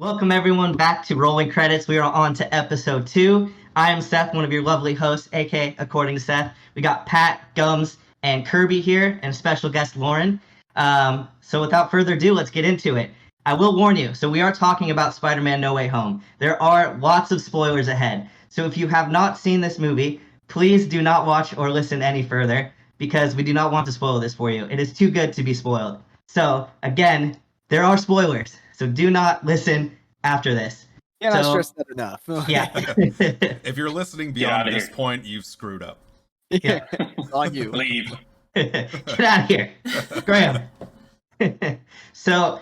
Welcome everyone back to Rolling Credits. We are on to episode 2. I am Seth, one of your lovely hosts, aka According to Seth. We got Pat, Gums, and Kirby here, and special guest Lauren. So without further ado, let's get into it. I will warn you, so we are talking about Spider-Man No Way Home. There are lots of spoilers ahead. So if you have not seen this movie, please do not watch or listen any further, because we do not want to spoil this for you. It is too good to be spoiled. So again, there are spoilers, so do not listen after this. Yeah, not stressed that enough. Yeah. If you're listening beyond this point, you've screwed up. Yeah, it's on you. Leave. Get out of here, Graham. So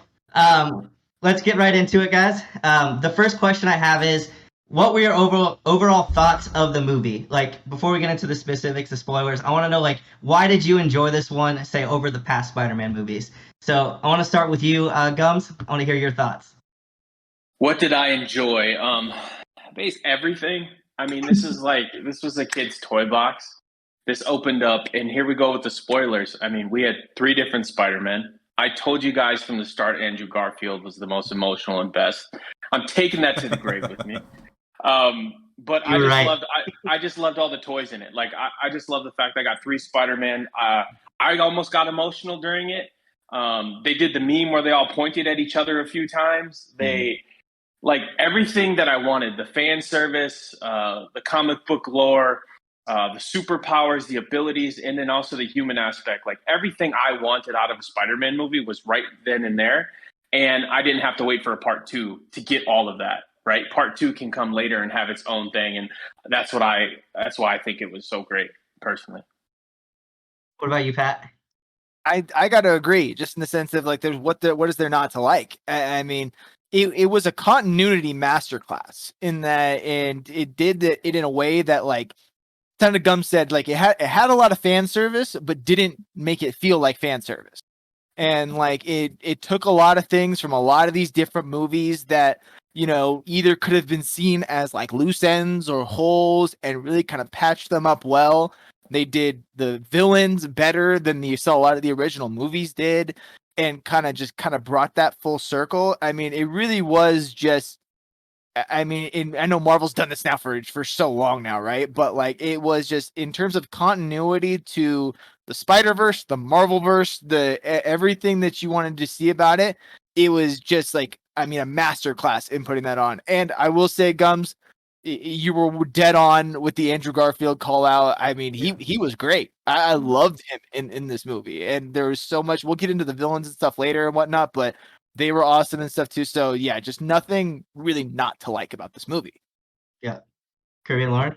let's get right into it, guys. The first question I have is, what were your overall thoughts of the movie? Like, before we get into the specifics, the spoilers, I want to know, like, why did you enjoy this one, say, over the past Spider-Man movies? So I want to start with you, Gums. I want to hear your thoughts. What did I enjoy? Everything. I mean, this was a kid's toy box. This opened up, and here we go with the spoilers. I mean, we had 3 different Spider-Men. I told you guys from the start, Andrew Garfield was the most emotional and best. I'm taking that to the grave with me. But I just loved all the toys in it. Like, I just love the fact that I got 3 Spider-Man. I almost got emotional during it. They did the meme where they all pointed at each other a few times. Like, everything that I wanted, the fan service, the comic book lore, the superpowers, the abilities, and then also the human aspect. Like, everything I wanted out of a Spider-Man movie was right then and there. And I didn't have to wait for a part 2 to get all of that, right? Part 2 can come later and have its own thing. And that's why I think it was so great, personally. What about you, Pat? I got to agree, just in the sense of, like, there's what is there not to like? I mean, it was a continuity masterclass in that, and it did it in a way that, like, Senator Gum said, like, it had a lot of fan service, but didn't make it feel like fan service. And, like, it took a lot of things from a lot of these different movies that, you know, either could have been seen as, like, loose ends or holes, and really kind of patched them up well. They did the villains better than you saw a lot of the original movies did, and kind of brought that full circle. I mean, it really was just, I mean, I know Marvel's done this now for so long now, right? But, like, it was just, in terms of continuity to the Spider-Verse, the Marvelverse, everything that you wanted to see about it, it was just, like, I mean, a masterclass in putting that on. And I will say, Gums, you were dead on with the Andrew Garfield call out. I mean, he was great. I loved him in this movie. And there was so much, we'll get into the villains and stuff later and whatnot, but they were awesome and stuff too. So yeah, just nothing really not to like about this movie. Yeah. Kirby and Lauren?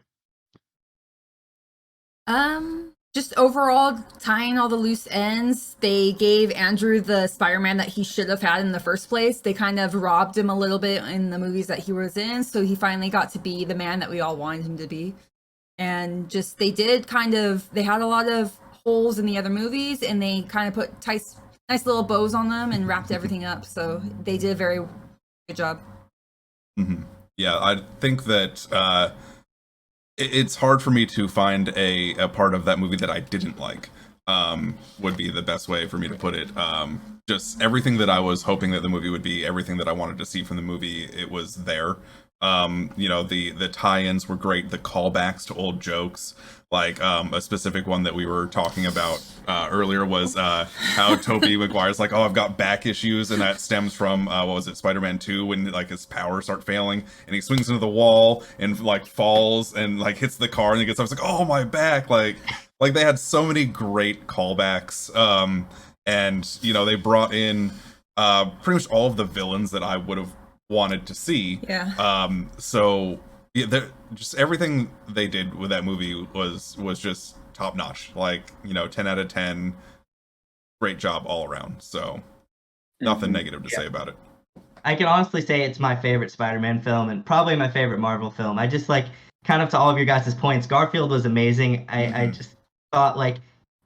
Just overall tying all the loose ends. They gave Andrew the Spider-Man that he should have had in the first place. They kind of robbed him a little bit in the movies that he was in, so he finally got to be the man that we all wanted him to be. And just, they had a lot of holes in the other movies, and they kind of put nice little bows on them and wrapped everything up. So they did a very good job. Mm-hmm. Yeah, I think that it's hard for me to find a part of that movie that I didn't like, would be the best way for me to put it. Just everything that I was hoping that the movie would be, everything that I wanted to see from the movie, it was there. You know, the tie-ins were great, the callbacks to old jokes. Like, a specific one that we were talking about earlier was how Tobey Maguire's like, oh, I've got back issues, and that stems from what was it, Spider-Man 2, when, like, his powers start failing, and he swings into the wall and, like, falls and, like, hits the car, and he gets up. It's like, oh, my back. Like they had so many great callbacks, and, you know, they brought in pretty much all of the villains that I would have wanted to see. Yeah. So yeah, just everything they did with that movie was just top notch. Like, you know, 10 out of 10. Great job all around. So nothing negative to say about it. I can honestly say it's my favorite Spider-Man film and probably my favorite Marvel film. I just, like, kind of to all of your guys' points, Garfield was amazing. I just thought, like,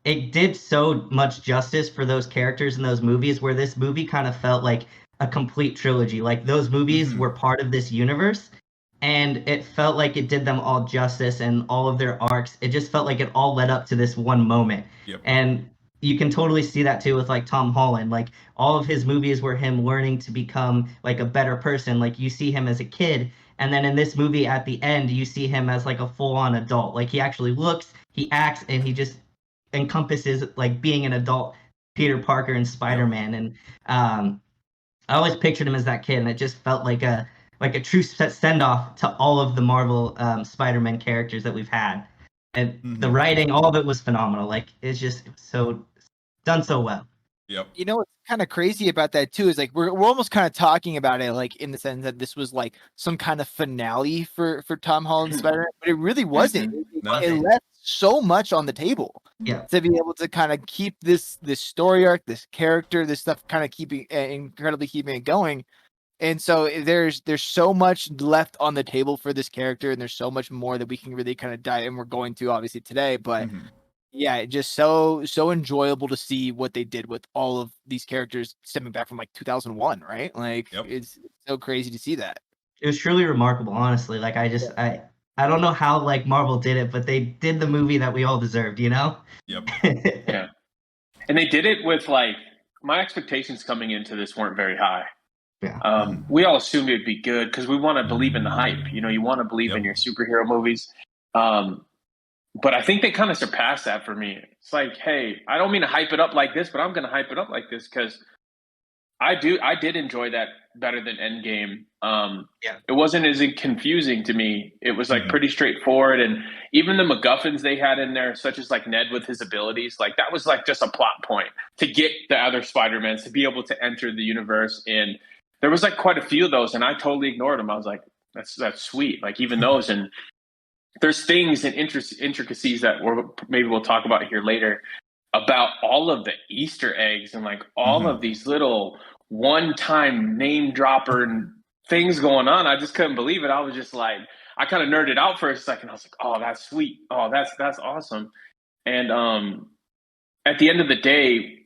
it did so much justice for those characters in those movies, where this movie kind of felt like a complete trilogy. Like, those movies were part of this universe, and it felt like it did them all justice, and all of their arcs, it just felt like it all led up to this one moment. Yep. And you can totally see that too with like Tom Holland. Like all of his movies were him learning to become like a better person. Like you see him as a kid, and then in this movie at the end, you see him as like a full-on adult. Like he actually looks, he acts, and he just encompasses like being an adult Peter Parker and Spider-Man. And I always pictured him as that kid, and it just felt like a true send-off to all of the Marvel Spider-Man characters that we've had. And the writing, all of it was phenomenal. Like it's just so done so well. Yep. You know what's kind of crazy about that too is like we're almost kind of talking about it like in the sense that this was like some kind of finale for Tom Holland's Spider-Man, but it really wasn't. No. It left so much on the table. Yeah. To be able to kind of keep this story arc, this character, this stuff kind of keeping incredibly keeping it going. And so there's so much left on the table for this character, and there's so much more that we can really kind of dive, and we're going to obviously today, but yeah, just so enjoyable to see what they did with all of these characters stemming back from like 2001, right? Like it's so crazy to see that. It was truly remarkable, honestly. Like I don't know how like Marvel did it, but they did the movie that we all deserved, you know? Yep. Yeah. And they did it with like my expectations coming into this weren't very high. Yeah. We all assumed it'd be good because we want to believe in the hype. You know, you want to believe in your superhero movies. But I think they kind of surpassed that for me. It's like, hey, I don't mean to hype it up like this, but I'm going to hype it up like this because I did enjoy that better than Endgame. It wasn't as confusing to me. It was like pretty straightforward, and even the MacGuffins they had in there, such as like Ned with his abilities, like that was like just a plot point to get the other Spider-Mans to be able to enter the universe. And there was like quite a few of those, and I totally ignored them. I was like, that's sweet. Like even those, and there's things and intricacies that maybe we'll talk about here later about all of the Easter eggs and like all of these little one-time name dropper and things going on. I just couldn't believe it. I was just like, I kind of nerded out for a second. I was like, oh, that's sweet. Oh, that's awesome. And at the end of the day,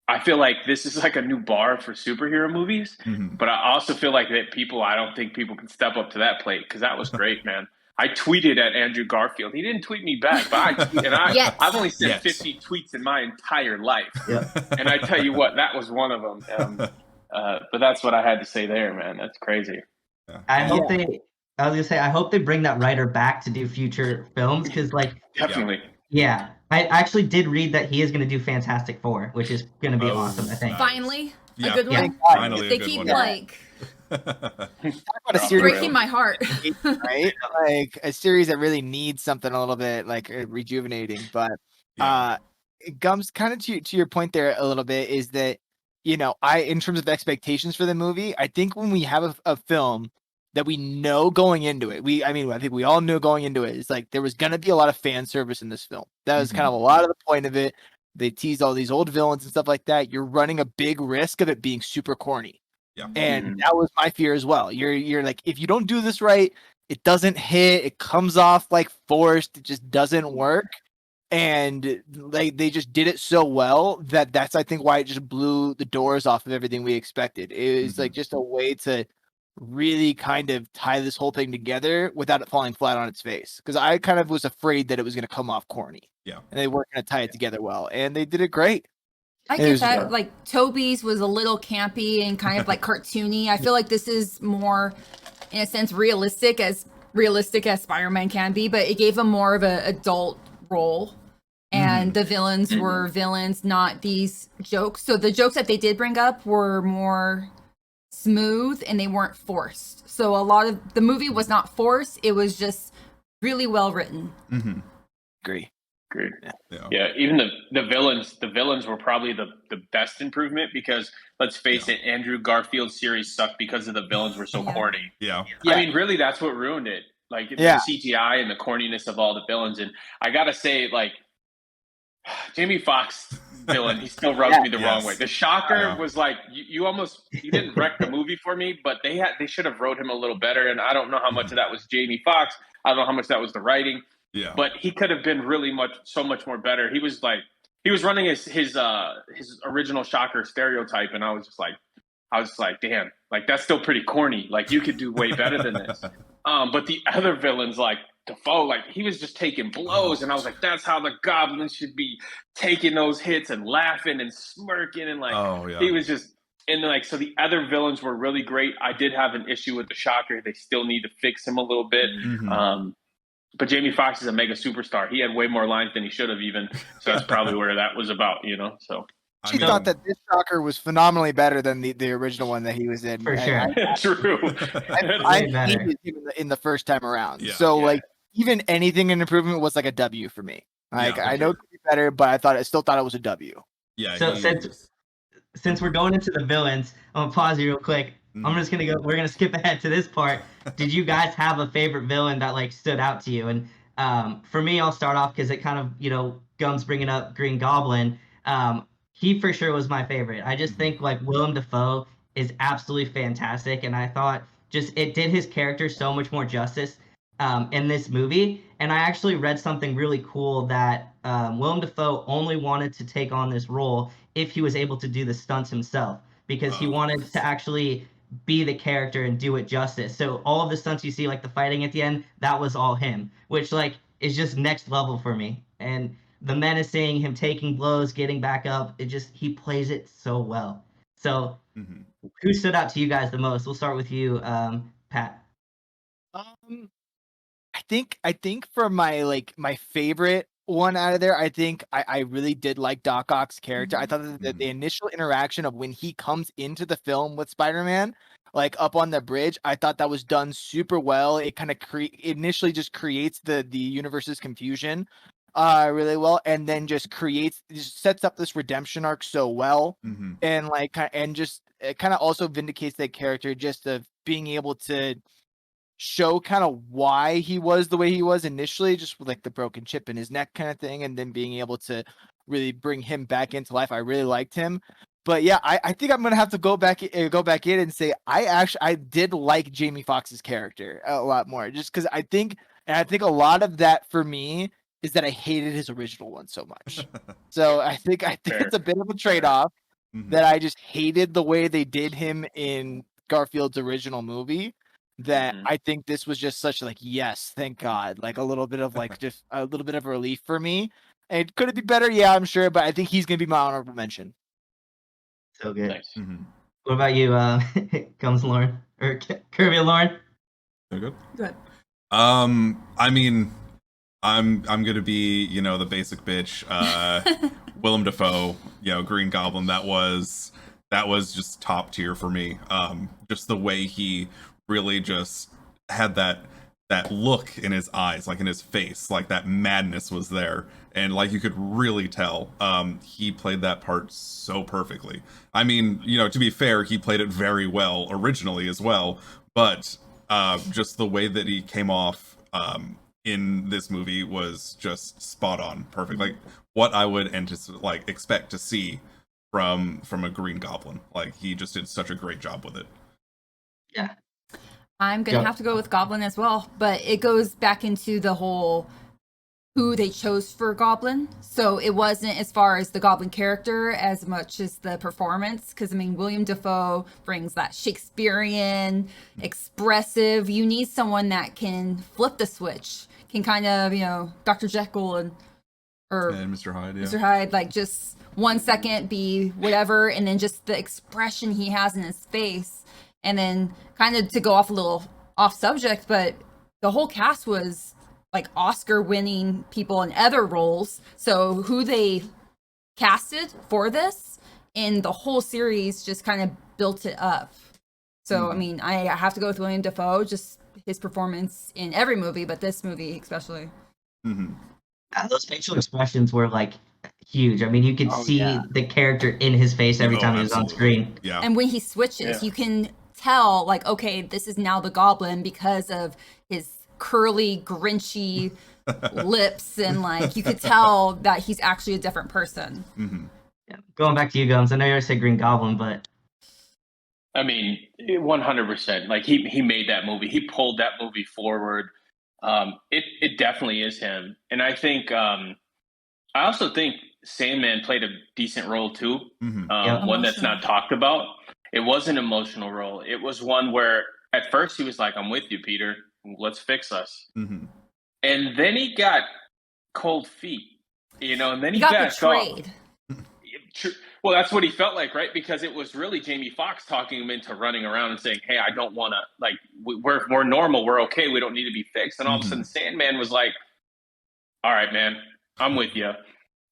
I feel like this is like a new bar for superhero movies, but I also feel like that I don't think people can step up to that plate because that was great, man. I tweeted at Andrew Garfield. He didn't tweet me back, but I've only sent 50 tweets in my entire life. Yeah. And I tell you what, that was one of them. But that's what I had to say there, man. That's crazy. I was gonna say, I hope they bring that writer back to do future films because, like, definitely. Yeah, I actually did read that he is going to do Fantastic Four, which is going to be awesome. I think. Finally, Yeah. a good one. Finally, They a good keep one. like Talk about a series breaking my heart. right? Like a series that really needs something a little bit like rejuvenating. But Gums, kind of to your point there a little bit is that, you know, in terms of expectations for the movie, I think when we have a film that we know going into it, I think we all knew going into it, it's like there was going to be a lot of fan service in this film. That was kind of a lot of the point of it. They teased all these old villains and stuff like that. You're running a big risk of it being super corny. Yeah. And that was my fear as well. You're like, if you don't do this right, it doesn't hit. It comes off like forced. It just doesn't work. And like they just did it so well that's I think why it just blew the doors off of everything we expected. It was like just a way to really kind of tie this whole thing together without it falling flat on its face. Because I kind of was afraid that it was going to come off corny. Yeah. And they weren't going to tie it together well. And they did it great. I get that. Like Toby's was a little campy and kind of like cartoony. I feel like this is more, in a sense, realistic as Spider-Man can be, but it gave him more of an adult role. And the villains were villains, not these jokes. So the jokes that they did bring up were more smooth and they weren't forced. So a lot of the movie was not forced. It was just really well written. Agree. Yeah, even the villains were probably the best improvement because let's face it, Andrew Garfield's series sucked because of the villains were so corny. Yeah. I mean, really, that's what ruined it. Like the CGI and the corniness of all the villains. And I gotta say, like Jamie Foxx villain, he still rubs me the wrong way. The Shocker was like you didn't wreck the movie for me, but they should have wrote him a little better. And I don't know how much of that was Jamie Foxx. I don't know how much that was the writing. Yeah. But he could have been so much more better. He was running his original Shocker stereotype, and I was just like, damn, like that's still pretty corny. Like you could do way better than this. But the other villains, like Defoe, like he was just taking blows, and I was like, that's how the Goblin should be taking those hits and laughing and smirking, and like he was just. And like, so the other villains were really great. I did have an issue with the Shocker. They still need to fix him a little bit. But Jamie Foxx is a mega superstar. He had way more lines than he should have even. So that's probably where that was about, So She thought that this Shocker was phenomenally better than the original one that he was in. For sure. True. I hated him in the first time around. Yeah. So like even anything in improvement was like a W for me. Like I know it could be better, but I still thought it was a W. Yeah. So since we're going into the villains, I'm gonna pause you real quick. We're gonna skip ahead to this part. Did you guys have a favorite villain that like stood out to you? And for me, I'll start off because it kind of, Gum's bringing up Green Goblin. He for sure was my favorite. I just think like Willem Dafoe is absolutely fantastic, and I thought just it did his character so much more justice in this movie. And I actually read something really cool that Willem Dafoe only wanted to take on this role if he was able to do the stunts himself, because he wanted to actually be the character and do it justice. So all of the stunts you see, like the fighting at the end, that was all him, which like is just next level for me. And the menacing, him taking blows, getting back up, he plays it so well. So who stood out to you guys the most? We'll start with you, Pat. I think for my favorite one out of there, I think I really did like Doc Ock's character. I thought that the initial interaction of when he comes into the film with Spider-Man, like up on the bridge, I thought that was done super well. It kind of initially just creates the universe's confusion really well, and then just sets up this redemption arc so well, and like just it kind of also vindicates that character, just of being able to show kind of why he was the way he was initially, just with like the broken chip in his neck kind of thing, and then being able to really bring him back into life. I really liked him. But yeah, I think I'm gonna have to go back in and say I did like Jamie Foxx's character a lot more, just because I think a lot of that for me is that I hated his original one so much. So I think it's a bit of a trade-off that I just hated the way they did him in Garfield's original movie. That I think this was just such like, yes, thank God, like a little bit of like just a little bit of relief for me. And could it be better? Yeah, I'm sure, but I think he's gonna be my honorable mention. So good. Nice. What about you, Gums Lauren or Kirby and Lauren? They're good. Good. I mean, I'm gonna be the basic bitch. Willem Dafoe, Green Goblin. That was just top tier for me. Just the way he really just had that look in his eyes, like in his face, like that madness was there, and like you could really tell he played that part so perfectly. I mean, to be fair, he played it very well originally as well, but just the way that he came off in this movie was just spot on, perfect, like what I would expect to see from a Green Goblin. Like he just did such a great job with it. Yeah. I'm going to have to go with Goblin as well, but it goes back into the whole who they chose for Goblin. So it wasn't as far as the Goblin character as much as the performance, because I mean, William Dafoe brings that Shakespearean, expressive. You need someone that can flip the switch, can kind of, Dr. Jekyll and Mr. Hyde, Mr. Hyde, like just 1 second be whatever, and then just the expression he has in his face. And then kind of to go off a little off subject, but the whole cast was like Oscar winning people in other roles. So who they casted for this in the whole series just kind of built it up. So, I mean, I have to go with William Dafoe, just his performance in every movie, but this movie especially. Those facial expressions were like huge. I mean, you could see the character in his face every time he was on screen. Yeah. And when he switches, you can tell like, okay, this is now the Goblin because of his curly, grinchy lips, and like you could tell that he's actually a different person. Yeah. Going back to you, Gums. I know you already said Green Goblin, but I mean, 100%. Like he made that movie. He pulled that movie forward. It definitely is him. And I think I also think Sandman played a decent role too. One that's not talked about. It was an emotional role. It was one where at first he was like, "I'm with you, Peter. Let's fix us." And and then he got cold feet, and then he got backed off. betrayed. Well, that's what he felt like, right? Because it was really Jamie Foxx talking him into running around and saying, "Hey, I don't want to, like, we're normal, we're okay, we don't need to be fixed." And all of a sudden, Sandman was like, "All right, man, I'm with you."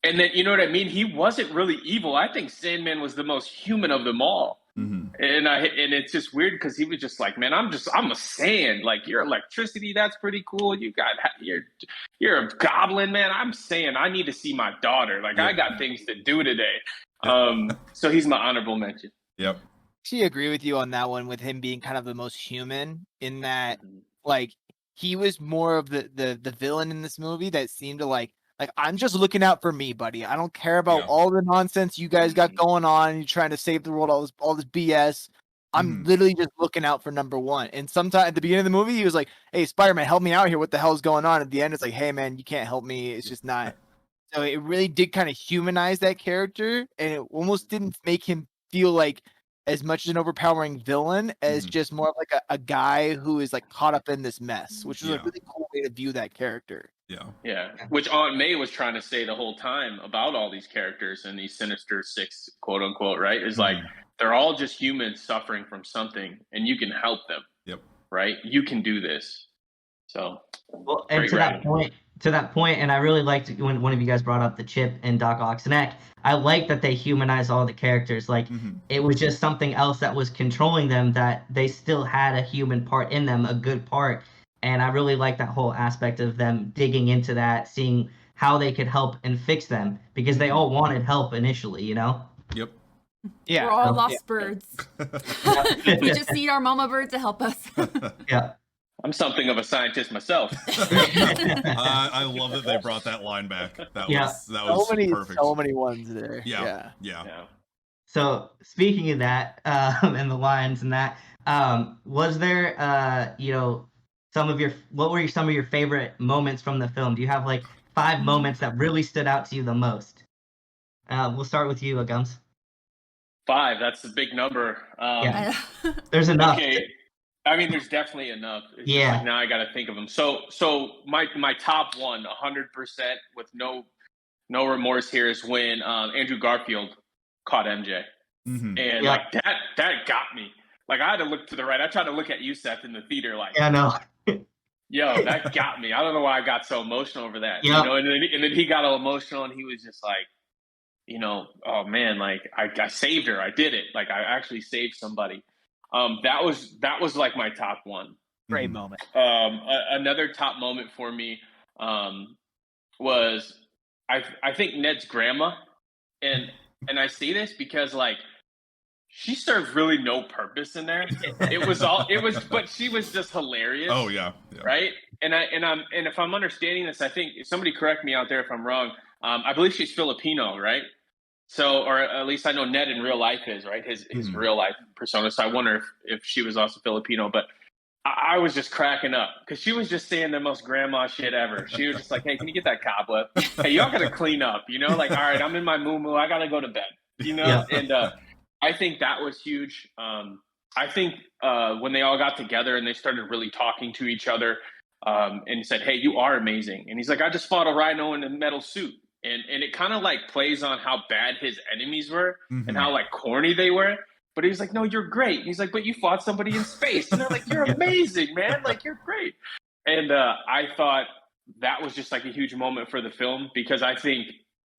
And then, you know what I mean? He wasn't really evil. I think Sandman was the most human of them all. And it's just weird because he was just like, "Man, I'm a sand. Like, your electricity, that's pretty cool. You're a goblin, man. I'm saying I need to see my daughter. Like, I got things to do today." So he's my honorable mention. Yep. I agree with you on that one, with him being kind of the most human, in that, like, he was more of the villain in this movie that seemed to like, I'm just looking out for me, buddy. I don't care about all the nonsense you guys got going on. You're trying to save the world, all this BS. I'm literally just looking out for number one. And sometime at the beginning of the movie, he was like, "Hey, Spider-Man, help me out here. What the hell's going on?" At the end, it's like, "Hey, man, you can't help me. It's just not." So it really did kind of humanize that character, and it almost didn't make him feel like as much as an overpowering villain as just more of like a guy who is like caught up in this mess, which is a really cool way to view that character. Yeah. Which Aunt May was trying to say the whole time about all these characters and these Sinister Six, quote unquote, right? Is like, they're all just humans suffering from something, and you can help them. Yep. Right? You can do this. So, well, and to that point, and I really liked when one of you guys brought up the Chip and Doc Ock's neck. I like that they humanize all the characters. Like, it was just something else that was controlling them, that they still had a human part in them, a good part. And I really like that whole aspect of them digging into that, seeing how they could help and fix them, because they all wanted help initially, Yep. Yeah. We're all lost birds. We just need our mama bird to help us. Yeah. I'm something of a scientist myself. I love that they brought that line back. That was perfect. So many ones there. Yeah. So speaking of that, and the lines and that, was there, what were some of your favorite moments from the film? Do you have like 5 moments that really stood out to you the most? We'll start with you, Gums. 5, that's a big number. There's enough. Okay. I mean, there's definitely enough. It's just like, now I got to think of them. So my top one, 100% with no remorse here, is when Andrew Garfield caught MJ, and like that got me. Like, I had to look to the right. I tried to look at you, Seth, in the theater. Like, I know. Yo, that got me. I don't know why I got so emotional over that. Yep. And then he got all emotional, and he was just like, oh man, like I saved her. I did it. Like, I actually saved somebody. That was like my top one. Great moment. Another top moment for me was I think Ned's grandma, and I say this because, like, she served really no purpose in there. But she was just hilarious. Oh yeah. Right. And if I'm understanding this, I think, somebody correct me out there if I'm wrong. I believe she's Filipino, right? So, or at least I know Ned in real life is, right, his real life persona. So I wonder if she was also Filipino. But I was just cracking up because she was just saying the most grandma shit ever. She was just like, "Hey, can you get that cobweb? Hey, y'all gotta clean up, like, all right, I'm in my moo-moo, I gotta go to bed, And I think that was huge. I think when they all got together and they started really talking to each other, and said, "Hey, you are amazing," and he's like, "I just fought a rhino in a metal suit." And it kind of like plays on how bad his enemies were and how like corny they were. But he's like, "No, you're great." And he's like, "But you fought somebody in space." And they're like, "You're amazing, man. Like, you're great." And I thought that was just like a huge moment for the film, because I think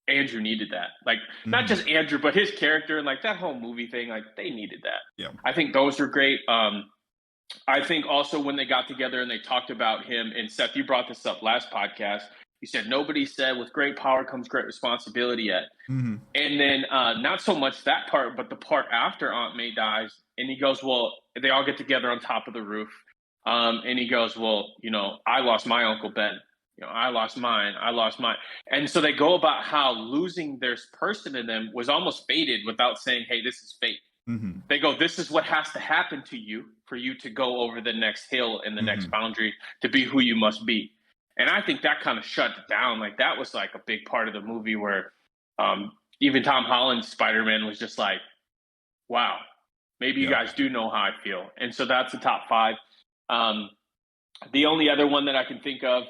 Andrew needed that. Like, not just Andrew, but his character and like that whole movie thing, like, they needed that. Yeah. I think those were great. I think also when they got together and they talked about him, and Seth, you brought this up last podcast. You said, nobody said with great power comes great responsibility yet. And then not so much that part, but the part after Aunt May dies, and he goes, well, they all get together on top of the roof. And he goes, well, I lost my Uncle Ben. I lost mine. And so they go about how losing this person in them was almost fated without saying, hey, this is fate. They go, this is what has to happen to you for you to go over the next hill and the next boundary to be who you must be. And I think that kind of shut it down. Like, that was like a big part of the movie where even Tom Holland's Spider-Man was just like, wow, maybe you guys do know how I feel. And so that's the top 5. The only other one that I can think of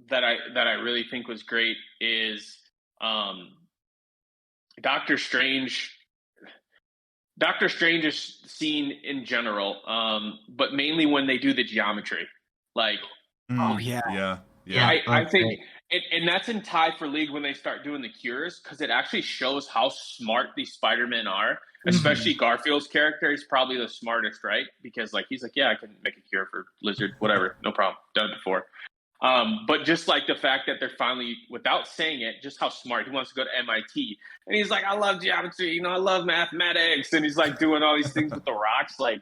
that I really think was great is Doctor Strange. Doctor Strange's scene in general, but mainly when they do the geometry. Like, Oh, yeah. Yeah. I think, great. and that's in tie for league when they start doing the cures, because it actually shows how smart these Spider-Men are. Especially Garfield's character is probably the smartest, right? Because like he's like, yeah, I can make a cure for lizard, whatever, no problem, done it before. But just like the fact that they're finally, without saying it, just how smart he wants to go to MIT, and he's like, I love geometry, you know, I love mathematics, and he's like doing all these things with the rocks. Like,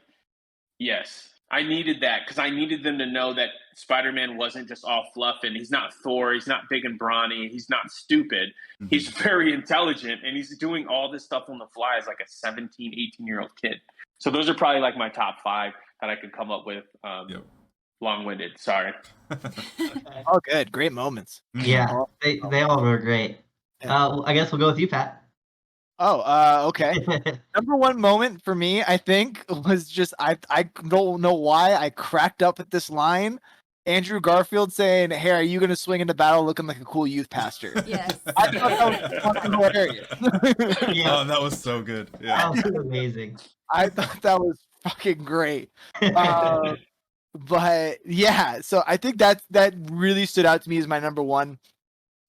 yes, I needed that because I needed them to know that Spider-Man wasn't just all fluff, and he's not Thor, he's not big and brawny, he's not stupid. He's very intelligent, and he's doing all this stuff on the fly as like a 17, 18-year-old kid. So those are probably like my top 5 that I could come up with. Yep. Long-winded, sorry. Oh, good. Great moments. Yeah, they all were great. I guess we'll go with you, Pat. Oh, okay. Number one moment for me, I think, was just I don't know why I cracked up at this line. Andrew Garfield saying, "Hey, are you gonna swing into battle looking like a cool youth pastor?" Yes. I thought that was fucking hilarious. Oh, that was so good. Yeah. That was amazing. I thought that was fucking great. But yeah, so I think that really stood out to me as my number one.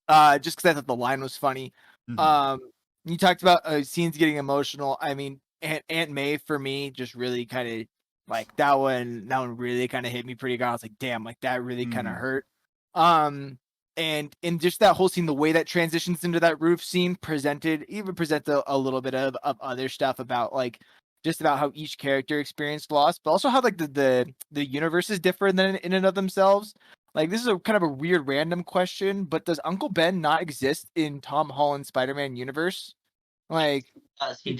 Just because I thought the line was funny. You talked about scenes getting emotional. I mean, Aunt May for me just really kind of like that one really kind of hit me pretty good. I was like, damn, like that really kind of hurt. And just that whole scene, the way that transitions into that roof scene presents a little bit of other stuff about like just about how each character experienced loss, but also how like the universe is different than in and of themselves. Like, this is a kind of a weird random question, but does Uncle Ben not exist in Tom Holland's Spider-Man universe? Like, he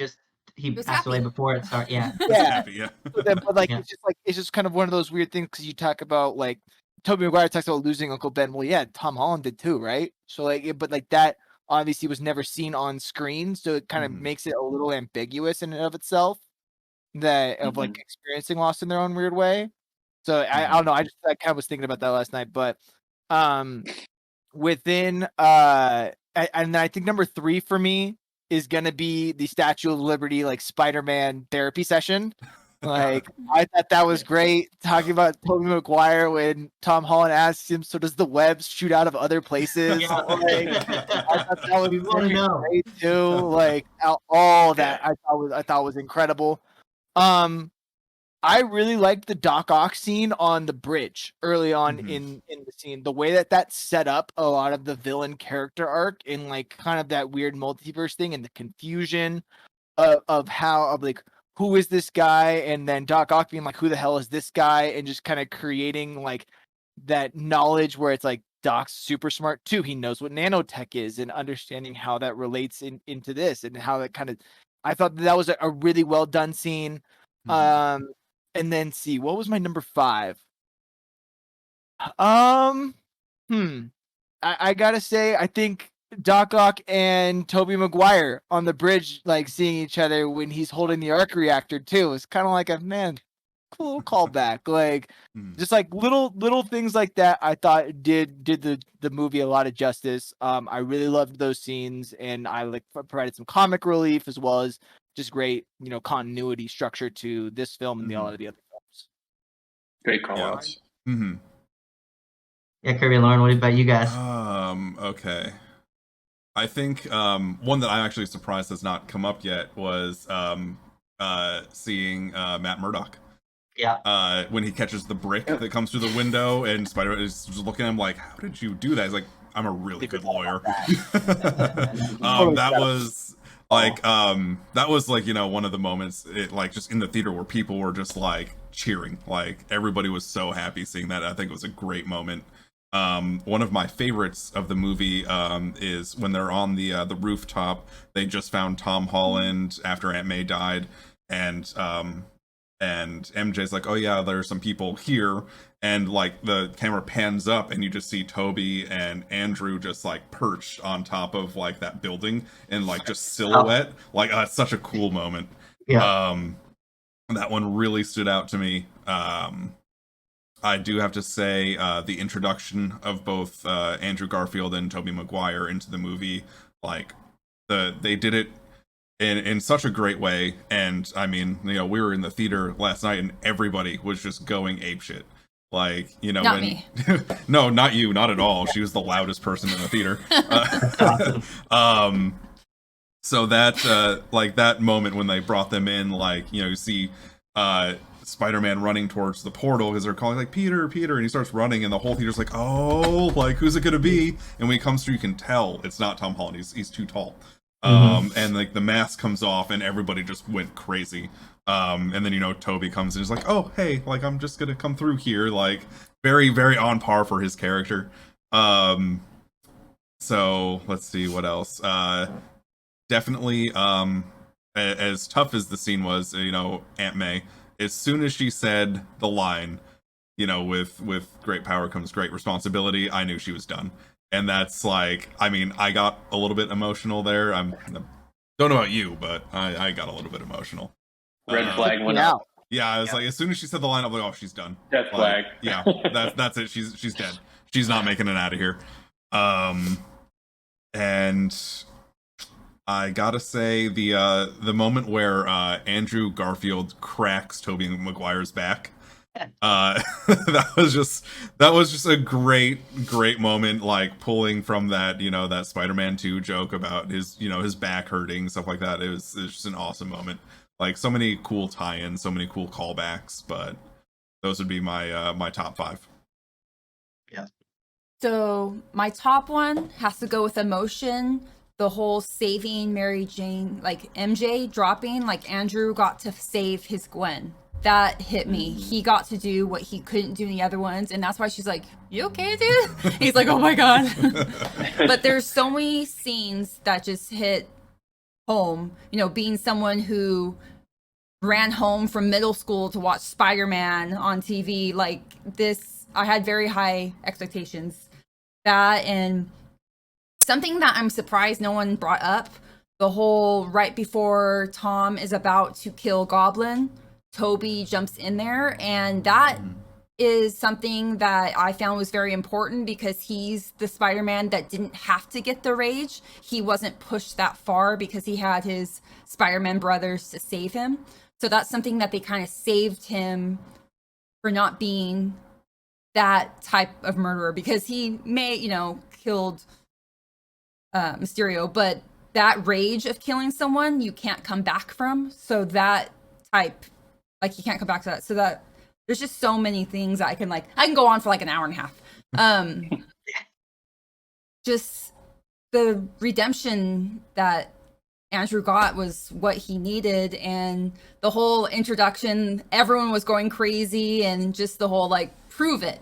was passed away happy. before it started. Yeah. yeah, Yeah. but like Yeah. it's just kind of one of those weird things because you talk about like Tobey Maguire talks about losing Uncle Ben. Well, yeah, Tom Holland did too, right? So like, but like that obviously was never seen on screen, so it kind of makes it a little ambiguous in and of itself. That of like experiencing loss in their own weird way. So I don't know. I kind of was thinking about that last night, but within and I think number 3 for me is gonna be the Statue of Liberty like Spider-Man therapy session. Like I thought that was great. Talking about Tobey Maguire when Tom Holland asks him, "So does the webs shoot out of other places?" Yeah. Like, I thought that was We wanna freaking know. great too. Like all that I thought was incredible. I really liked the Doc Ock scene on the bridge early on in the scene. The way that set up a lot of the villain character arc in like kind of that weird multiverse thing and the confusion of how of like who is this guy, and then Doc Ock being like, who the hell is this guy, and just kind of creating like that knowledge where it's like Doc's super smart too. He knows what nanotech is and understanding how that relates into this and how that kind of. I thought that was a really well done scene. And then see, what was my number 5? I gotta say, I think Doc Ock and Tobey Maguire on the bridge, like seeing each other when he's holding the arc reactor too. It's kind of like a cool little callback. Like just like little things like that. I thought did the movie a lot of justice. I really loved those scenes, and I like provided some comic relief as well as just great, continuity structure to this film and all of the other films. Great call-outs. Yeah, Kirby and Lauren, what about you guys? Okay. I think one that I'm actually surprised has not come up yet was seeing Matt Murdock. Yeah. When he catches the brick that comes through the window, and Spider is just looking at him like, "How did you do that?" He's like, "I'm a really good lawyer." That was like that was like one of the moments like just in the theater where people were just like cheering, like everybody was so happy seeing that. I think it was a great moment. One of my favorites of the movie is when they're on the rooftop. They just found Tom Holland after Aunt May died, and MJ's like, "Oh yeah, there's some people here," and like the camera pans up and you just see Toby and Andrew just like perched on top of like that building in like just silhouette. Like it's such a cool moment. Yeah. That one really stood out to me. I do have to say the introduction of both Andrew Garfield and Tobey Maguire into the movie, like they did it in such a great way. And I mean, we were in the theater last night and everybody was just going apeshit. Like, Not me. No, not you, not at all. She was the loudest person in the theater. So that like that moment when they brought them in, like, you see Spider-Man running towards the portal because they're calling like Peter, Peter, and he starts running and the whole theater's like, oh, like who's it gonna be? And when he comes through, you can tell it's not Tom Holland. He's too tall. And like the mask comes off and everybody just went crazy. And then Toby comes and is like, oh hey, like I'm just gonna come through here, like very, very on par for his character. So let's see what else. Definitely as tough as the scene was, Aunt May, as soon as she said the line, with great power comes great responsibility, I knew she was done. And that's like, I mean, I got a little bit emotional there. Don't know about you, but I got a little bit emotional. Red flag went out. Yeah, I was like, as soon as she said the line, I'm like, oh, she's done. Death flag. Yeah, that's it. She's dead. She's not making it out of here. And I gotta say the moment where Andrew Garfield cracks Tobey Maguire's back, that was just a great moment, like pulling from that that Spider-Man 2 joke about his his back hurting, stuff like that. It was just an awesome moment. Like so many cool tie-ins, so many cool callbacks, but those would be my my top 5. Yeah. So my top one has to go with emotion. The whole saving Mary Jane, like MJ dropping, like Andrew got to save his Gwen. That hit me. He got to do what he couldn't do in the other ones, and that's why she's like, you okay, dude? He's like, oh my god. But there's so many scenes that just hit home. Being someone who ran home from middle school to watch Spider-Man on TV, like this, I had very high expectations. That, and something that I'm surprised no one brought up, the whole right before Tom is about to kill Goblin, Toby jumps in there, and that is something that I found was very important because he's the Spider-Man that didn't have to get the rage. He wasn't pushed that far because he had his Spider-Man brothers to save him. So that's something that they kind of saved him for not being that type of murderer, because he may, killed Mysterio, but that rage of killing someone you can't come back from. So that type, like, you can't come back to that. So that there's just so many things that I can go on for like an hour and a half. Just the redemption that Andrew got was what he needed, and the whole introduction, everyone was going crazy, and just the whole like, prove it,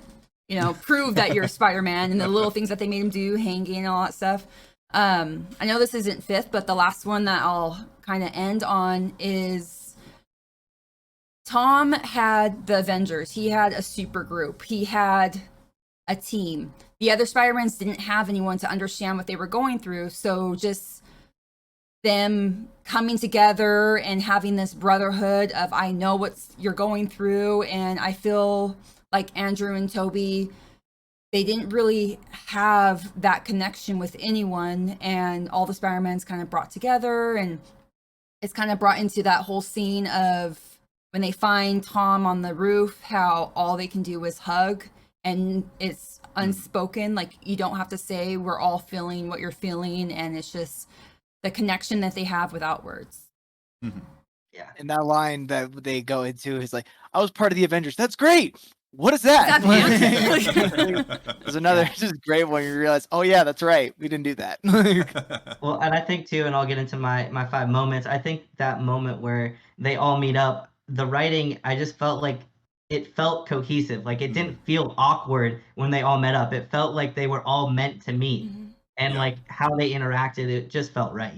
prove that you're Spider-Man, and the little things that they made him do, hanging and all that stuff. I know this isn't 5th, but the last one that I'll kind of end on is Tom had the Avengers. He had a super group. He had a team. The other Spider-Mans didn't have anyone to understand what they were going through. So just them coming together and having this brotherhood of, I know what you're going through. And I feel like Andrew and Toby, they didn't really have that connection with anyone, and all the Spider-Mans kind of brought together, and it's kind of brought into that whole scene of when they find Tom on the roof, how all they can do is hug, and it's unspoken, like you don't have to say we're all feeling what you're feeling, and it's just the connection that they have without words. Yeah. And that line that they go into is like, I was part of the Avengers. That's great. What is that? There's another just great one. You realize, oh yeah, that's right. We didn't do that. Well, and I think too, and I'll get into my 5 moments. I think that moment where they all meet up, the writing, I just felt like it felt cohesive. Like it didn't feel awkward when they all met up. It felt like they were all meant to meet, and like how they interacted, it just felt right,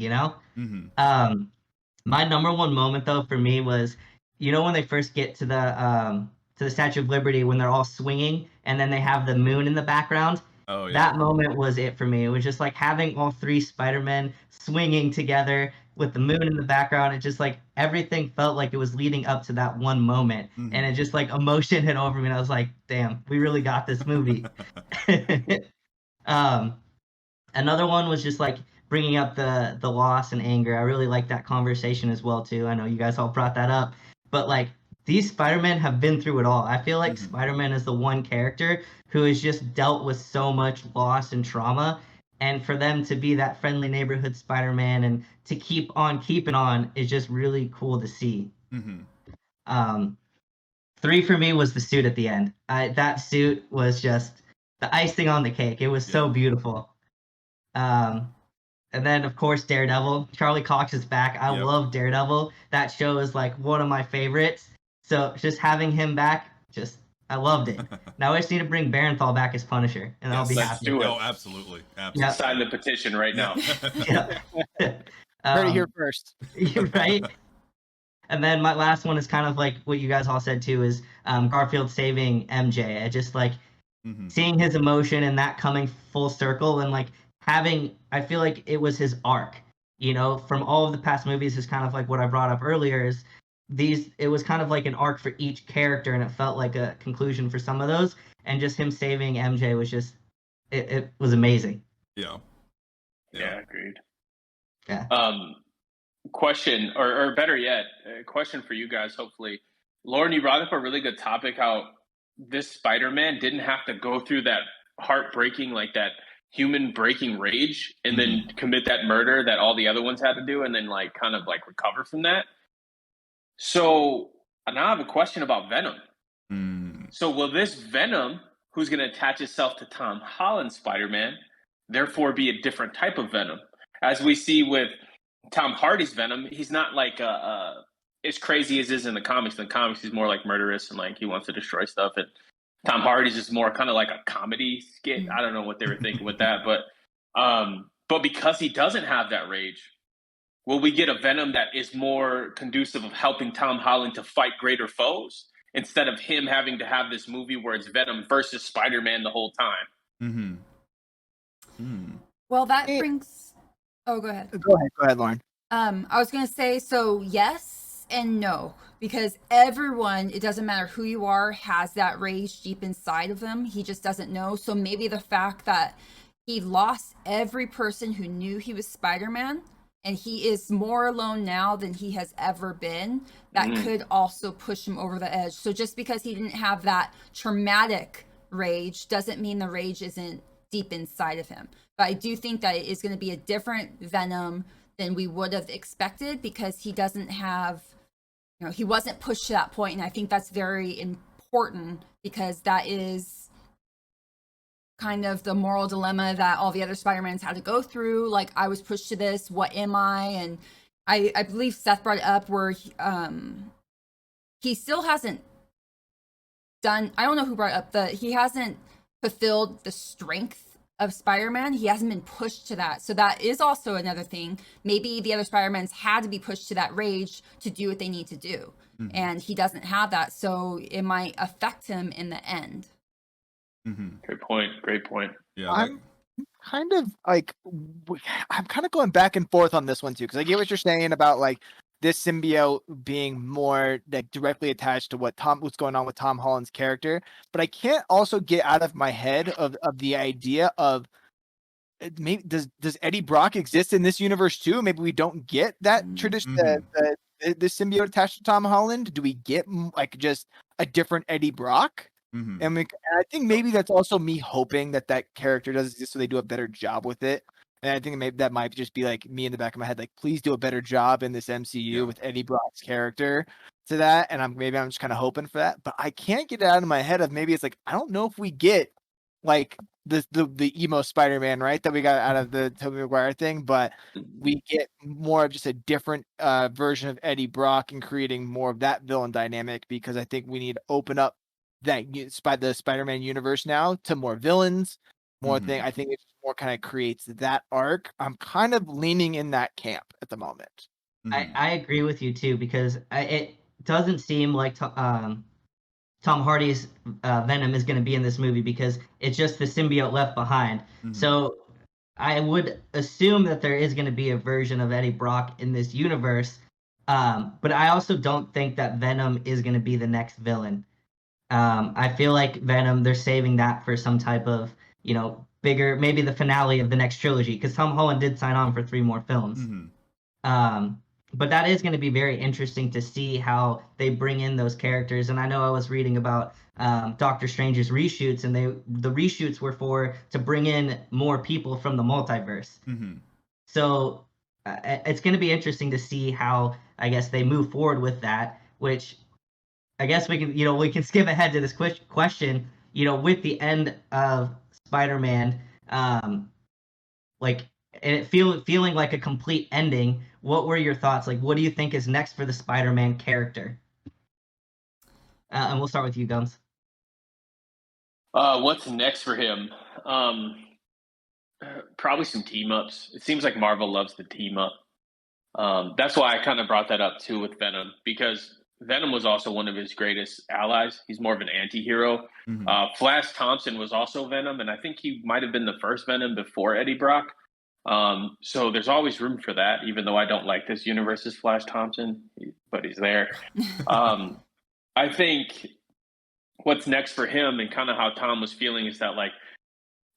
My number 1 moment though for me was, when they first get to the Statue of Liberty, when they're all swinging and then they have the moon in the background. Oh yeah. That moment was it for me. It was just like having all 3 Spider-Men swinging together, with the moon in the background. It just like everything felt like it was leading up to that one moment, and it just like emotion hit over me, and I was like, damn, we really got this movie. Another one was just like bringing up the loss and anger. I really like that conversation as well too. I know you guys all brought that up, but like these Spider-Men have been through it all. I feel like Spider-Man is the one character who has just dealt with so much loss and trauma, and for them to be that friendly neighborhood Spider-Man and to keep on keeping on is just really cool to see. Three for me was the suit at the end. That suit was just the icing on the cake. It was so beautiful. And then of course Daredevil. Charlie Cox is back. I love Daredevil. That show is like one of my favorites. So just having him back, I loved it. Now I just need to bring Barenthal back as Punisher, and I'll be let's happy. do it. Oh, absolutely. Sign the petition right now. Heard it here first. Right. And then my last one is kind of like what you guys all said too, is Garfield saving MJ. I just like seeing his emotion and that coming full circle, and like I feel like it was his arc, from all of the past movies, is kind of like what I brought up earlier, is it was kind of like an arc for each character, and it felt like a conclusion for some of those, and just him saving MJ was just, it was amazing. Yeah, agreed. Yeah. Question, or better yet, a question for you guys, hopefully. Lauren, you brought up a really good topic, how this Spider-Man didn't have to go through that heartbreaking, like that human breaking rage and then commit that murder that all the other ones had to do, and then like kind of like recover from that. So now I have a question about Venom. So will this Venom, who's going to attach itself to Tom Holland's Spider-Man, therefore be a different type of Venom? As we see with Tom Hardy's Venom, he's not like as crazy as is in the comics. In the comics, he's more like murderous and like he wants to destroy stuff. And Tom Hardy's is more kind of like a comedy skit. I don't know what they were thinking with that, but because he doesn't have that rage, will we get a Venom that is more conducive of helping Tom Holland to fight greater foes, instead of him having to have this movie where it's Venom versus Spider-Man the whole time? Well, that brings. Oh, go ahead. Go ahead, Lauren. I was gonna say, so yes and no, because everyone, it doesn't matter who you are, has that rage deep inside of them. He just doesn't know. So maybe the fact that he lost every person who knew he was Spider-Man, and he is more alone now than he has ever been, that could also push him over the edge. So just because he didn't have that traumatic rage doesn't mean the rage isn't deep inside of him. But I do think that it is going to be a different Venom than we would have expected, because he doesn't have, he wasn't pushed to that point. And I think that's very important, because that is kind of the moral dilemma that all the other Spider-Mans had to go through. Like, I was pushed to this, what am I? And I believe Seth brought it up where he still hasn't done, I don't know who brought it up, he hasn't fulfilled the strength of Spider-Man. He hasn't been pushed to that. So that is also another thing. Maybe the other Spider-Mans had to be pushed to that rage to do what they need to do. And he doesn't have that. So it might affect him in the end. Great point. Yeah, I'm kind of like, I'm kind of going back and forth on this one too, because I get what you're saying about like this symbiote being more like directly attached to what's going on with Tom Holland's character, but I can't also get out of my head of the idea of maybe does Eddie Brock exist in this universe too? Maybe we don't get that tradition, the symbiote attached to Tom Holland. Do we get like just a different Eddie Brock? And I think maybe that's also me hoping that character does exist, so they do a better job with it. And I think maybe that might just be like me in the back of my head, like, please do a better job in this MCU with Eddie Brock's character to that. And I'm just kind of hoping for that, but I can't get it out of my head of maybe it's like, I don't know if we get like the emo Spider-Man, right, that we got out of the Tobey Maguire thing, but we get more of just a different version of Eddie Brock and creating more of that villain dynamic, because I think we need to open up the Spider-Man universe now to more villains, more thing. I think it more kind of creates that arc. I'm kind of leaning in that camp at the moment. I agree with you too, because it doesn't seem like Tom Hardy's Venom is going to be in this movie, because it's just the symbiote left behind. So I would assume that there is going to be a version of Eddie Brock in this universe, but I also don't think that Venom is going to be the next villain. I feel like Venom, they're saving that for some type of, bigger, maybe the finale of the next trilogy, because Tom Holland did sign on for 3 more films. Mm-hmm. But that is going to be very interesting to see how they bring in those characters. And I know I was reading about Doctor Strange's reshoots, and the reshoots were to bring in more people from the multiverse. Mm-hmm. So it's going to be interesting to see how, I guess, they move forward with that, which I guess we can skip ahead to this question. With the end of Spider-Man, like, and it feeling like a complete ending. What were your thoughts? Like, what do you think is next for the Spider-Man character? And we'll start with you, Gums. What's next for him? Probably some team ups. It seems like Marvel loves to team up. That's why I kind of brought that up too with Venom, because Venom was also one of his greatest allies. He's more of an anti-hero. Mm-hmm. Flash Thompson was also Venom, and I think he might have been the first Venom before Eddie Brock. So there's always room for that, even though I don't like this universe's Flash Thompson, but he's there. I think what's next for him, and kind of how Tom was feeling, is that like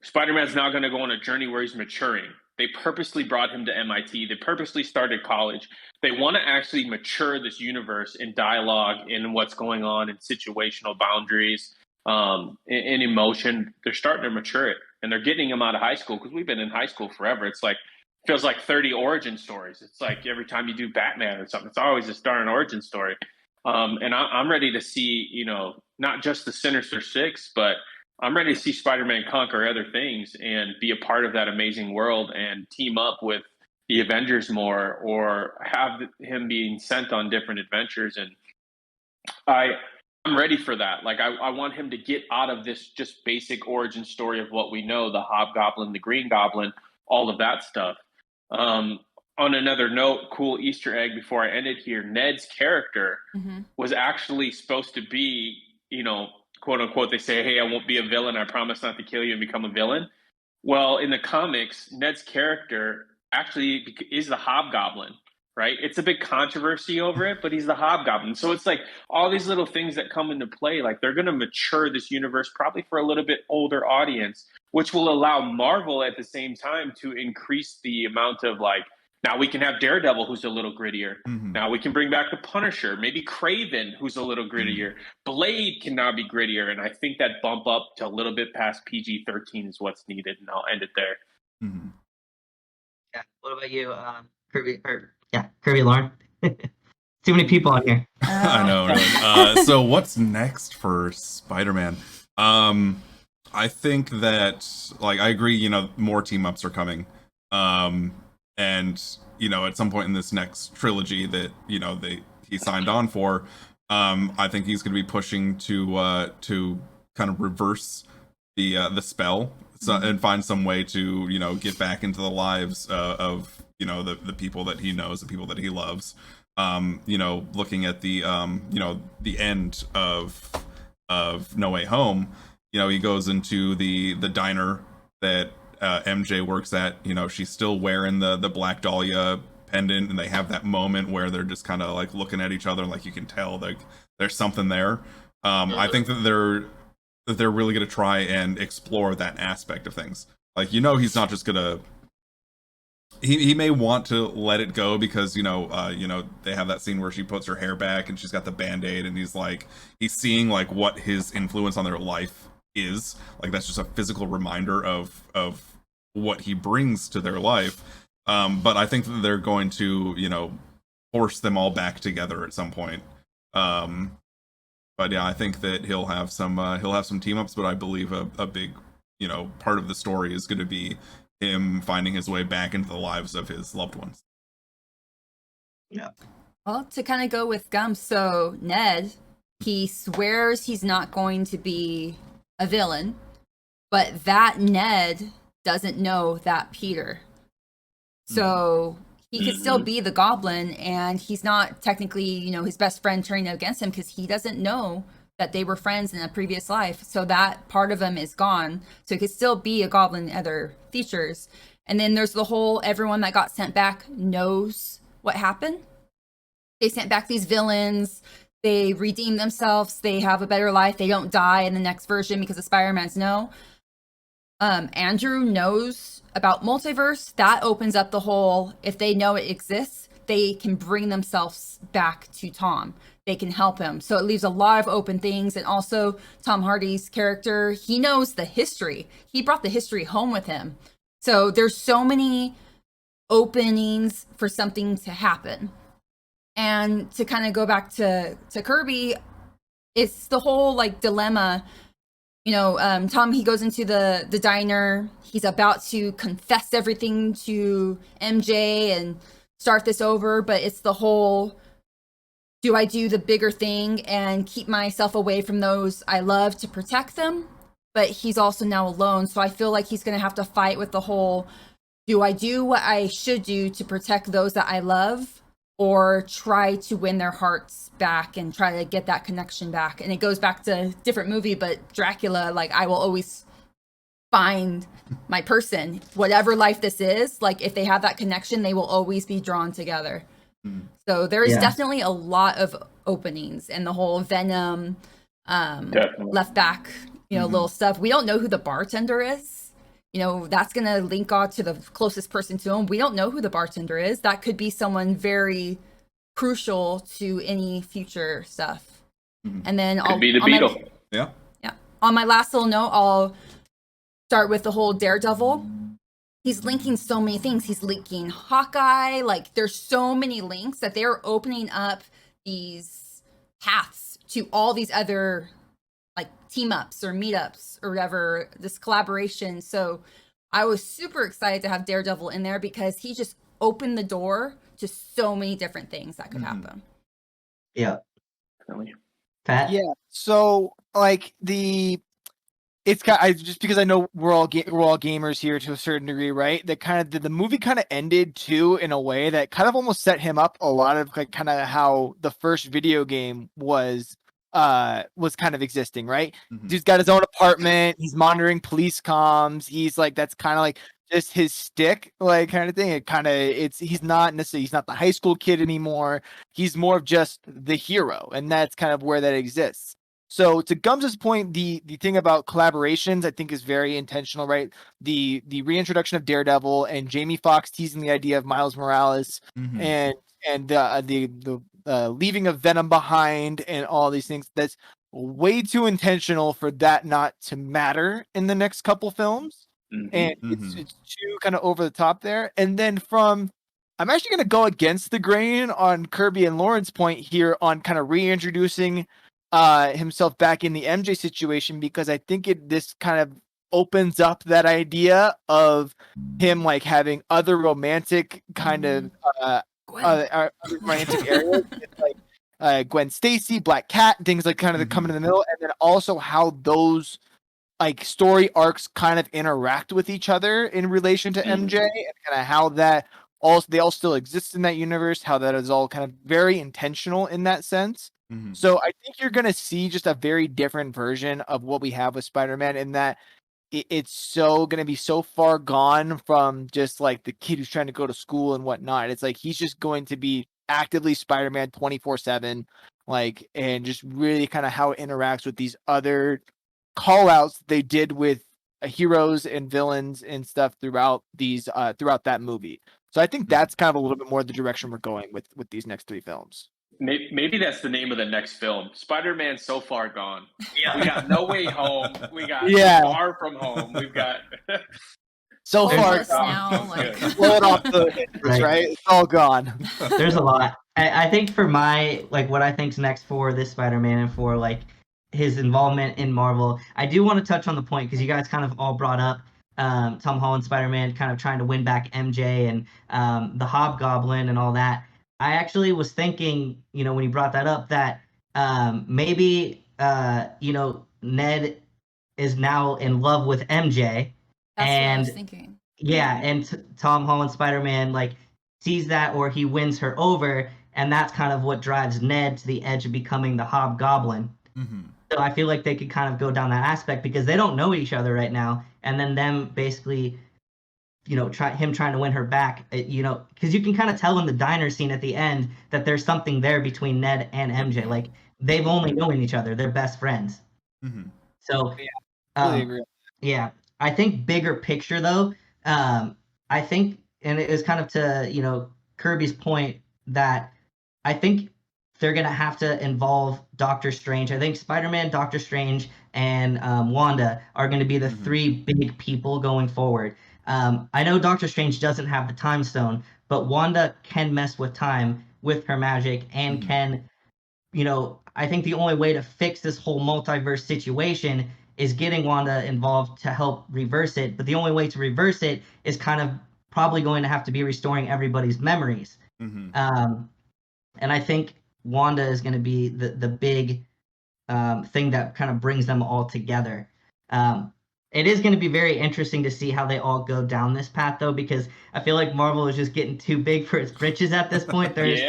Spider-Man's now going to go on a journey where he's maturing. They purposely brought him to MIT. They purposely started college. They want to actually mature this universe in dialogue, in what's going on, in situational boundaries, in emotion. They're starting to mature it, and they're getting him out of high school, because we've been in high school forever. It's like, feels like 30 origin stories. It's like every time you do Batman or something, it's always a darn origin story. And I'm ready to see, not just the Sinister Six, but I'm ready to see Spider-Man conquer other things and be a part of that amazing world and team up with the Avengers more, or have him being sent on different adventures. And I'm ready for that. Like, I want him to get out of this just basic origin story of what we know, the Hobgoblin, the Green Goblin, all of that stuff. On another note, cool Easter egg before I ended here, Ned's character was actually supposed to be, quote unquote, they say, hey, I won't be a villain. I promise not to kill you and become a villain. Well, in the comics, Ned's character actually is the Hobgoblin, right? It's a big controversy over it, but he's the Hobgoblin. So it's like all these little things that come into play, like they're going to mature this universe probably for a little bit older audience, which will allow Marvel at the same time to increase the amount of, like, now we can have Daredevil, who's a little grittier. Mm-hmm. Now we can bring back the Punisher, maybe Kraven, who's a little grittier. Blade can now be grittier, and I think that bump up to a little bit past PG-13 is what's needed, and I'll end it there. Mm-hmm. Yeah. What about you, Kirby? Kirby, Lauren. Too many people on here. I know. Really. So what's next for Spider-Man? I think that, like, I agree. More team ups are coming. And at some point in this next trilogy that he signed on for, I think he's going to be pushing to kind of reverse the spell, and find some way to get back into the lives of the people that he knows, the people that he loves. Looking at the the end of No Way Home, he goes into the diner that MJ works at. She's still wearing the Black Dahlia pendant, and they have that moment where they're just kind of like looking at each other, and like you can tell like there's something there. I think that they're really going to try and explore that aspect of things. Like, he's not just gonna, he may want to let it go, because they have that scene where she puts her hair back and she's got the band-aid, and he's seeing like what his influence on their life is. Like, that's just a physical reminder of what he brings to their life. But I think that they're going to force them all back together at some point. But yeah, I think that he'll have some team ups, but I believe a big part of the story is going to be him finding his way back into the lives of his loved ones. Yeah. Well, to kind of go with Gump, so Ned, he swears he's not going to be a villain, but that Ned doesn't know that Peter. So he could still be the Goblin, and he's not technically, his best friend turning against him, because he doesn't know that they were friends in a previous life. So that part of him is gone. So he could still be a Goblin in other features. And then there's the whole everyone that got sent back knows what happened. They sent back these villains. They redeem themselves. They have a better life. They don't die in the next version because the Spider-Mans know. Andrew knows about multiverse. That opens up the whole, if they know it exists, they can bring themselves back to Tom. They can help him. So it leaves a lot of open things. And also Tom Hardy's character, he knows the history. He brought the history home with him. So there's so many openings for something to happen. And to kind of go back to Kirby, it's the whole like dilemma. You know, Tom, he goes into the diner. He's about to confess everything to MJ and start this over. But it's the whole, do I do the bigger thing and keep myself away from those I love to protect them? But he's also now alone. So I feel like he's going to have to fight with the whole, do I do what I should do to protect those that I love, or try to win their hearts back and try to get that connection back? And it goes back to a different movie, but Dracula, like, I will always find my person. Whatever life this is, like, if they have that connection, they will always be drawn together. So there is definitely a lot of openings, and the whole Venom left back, you know, little stuff. We don't know who the bartender is. You know, that's going to link on to the closest person to him. We don't know who the bartender is. That could be someone very crucial to any future stuff. And then Could be the Beetle. Yeah. On my last little note, I'll start with the whole Daredevil. He's linking so many things. He's linking Hawkeye. Like, there's so many links that they're opening up these paths to all these other like team ups or meetups or whatever, this collaboration. So I was super excited to have Daredevil in there because he just opened the door to so many different things that could happen. Yeah. Really? Pat? Yeah. So like it's kind of, just because I know we're all gamers here to a certain degree, right? That kind of the movie kind of ended too in a way that kind of almost set him up a lot of like kind of how the first video game was kind of existing, right? Dude's got his own apartment, he's monitoring police comms, he's like, that's kind of like just his stick, like kind of thing. It kind of, he's not the high school kid anymore. He's more of just the hero, and that's kind of where that exists. So to Gums' point, the thing about collaborations I think is very intentional, right? The reintroduction of Daredevil and Jamie Foxx teasing the idea of Miles Morales and the leaving of Venom behind and all these things. That's way too intentional for that not to matter in the next couple films. And it's too kind of over the top there. And then I'm actually going to go against the grain on Kirby and Lauren's point here on kind of reintroducing himself back in the MJ situation, because I think this kind of opens up that idea of him like having other romantic kind of romantic areas, like Gwen Stacy, Black Cat, things like kind of that come in the middle, and then also how those like story arcs kind of interact with each other in relation to MJ, and kind of how that they all still exist in that universe, how that is all kind of very intentional in that sense. So I think you're going to see just a very different version of what we have with Spider-Man, in that it's so going to be so far gone from just like the kid who's trying to go to school and whatnot. It's like he's just going to be actively Spider-Man 24/7, like, and just really kind of how it interacts with these other call outs they did with heroes and villains and stuff throughout that movie. So I think that's kind of a little bit more the direction we're going with these next three films. Maybe that's the name of the next film. Spider-Man So Far Gone. Yeah. We got No Way Home. We got Far From Home. We've got So far now, like blow it off the right? It's all gone. There's a lot. I think for what I think's next for this Spider-Man and for like his involvement in Marvel, I do want to touch on the point because you guys kind of all brought up Tom Holland Spider-Man kind of trying to win back MJ and the Hobgoblin and all that. I actually was thinking, when you brought that up, that maybe, Ned is now in love with MJ. That's and what I was thinking. Yeah, and Tom Holland Spider-Man like sees that, or he wins her over, and that's kind of what drives Ned to the edge of becoming the Hobgoblin. So I feel like they could kind of go down that aspect because they don't know each other right now, and then them basically him trying to win her back, because you can kind of tell in the diner scene at the end that there's something there between Ned and MJ. Like they've only known each other, they're best friends. Mhm. So, Yeah, totally agree. yeah, I think bigger picture though, I think, and it was kind of to Kirby's point that I think they're gonna have to involve Doctor Strange. I think Spider-Man, Doctor Strange, and Wanda are going to be the three big people going forward. I know Doctor Strange doesn't have the time stone, but Wanda can mess with time with her magic and can, I think the only way to fix this whole multiverse situation is getting Wanda involved to help reverse it. But the only way to reverse it is kind of probably going to have to be restoring everybody's memories. And I think Wanda is going to be the big thing that kind of brings them all together. It is going to be very interesting to see how they all go down this path, though, because I feel like Marvel is just getting too big for its britches at this point. There's,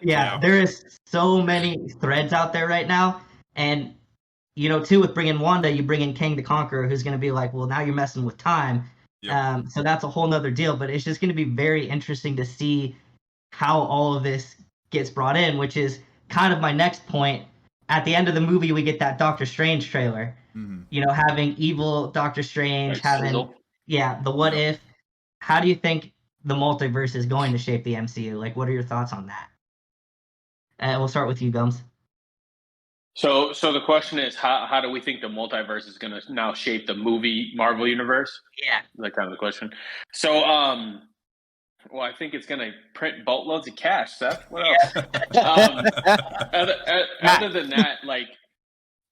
there is so many threads out there right now, and too, with bringing Wanda, you bring in Kang the Conqueror, who's going to be like, well, now you're messing with time. So that's a whole nother deal. But it's just going to be very interesting to see how all of this gets brought in, which is kind of my next point. At the end of the movie, we get that Doctor Strange trailer. Having evil Doctor Strange, having the what if. How do you think the multiverse is going to shape the MCU? Like, what are your thoughts on that? We'll start with you, Gums. So the question is, how do we think the multiverse is going to now shape the movie Marvel universe? Yeah, that kind of the question. So, well, I think it's going to print boatloads of cash, Seth. What else? Other than that,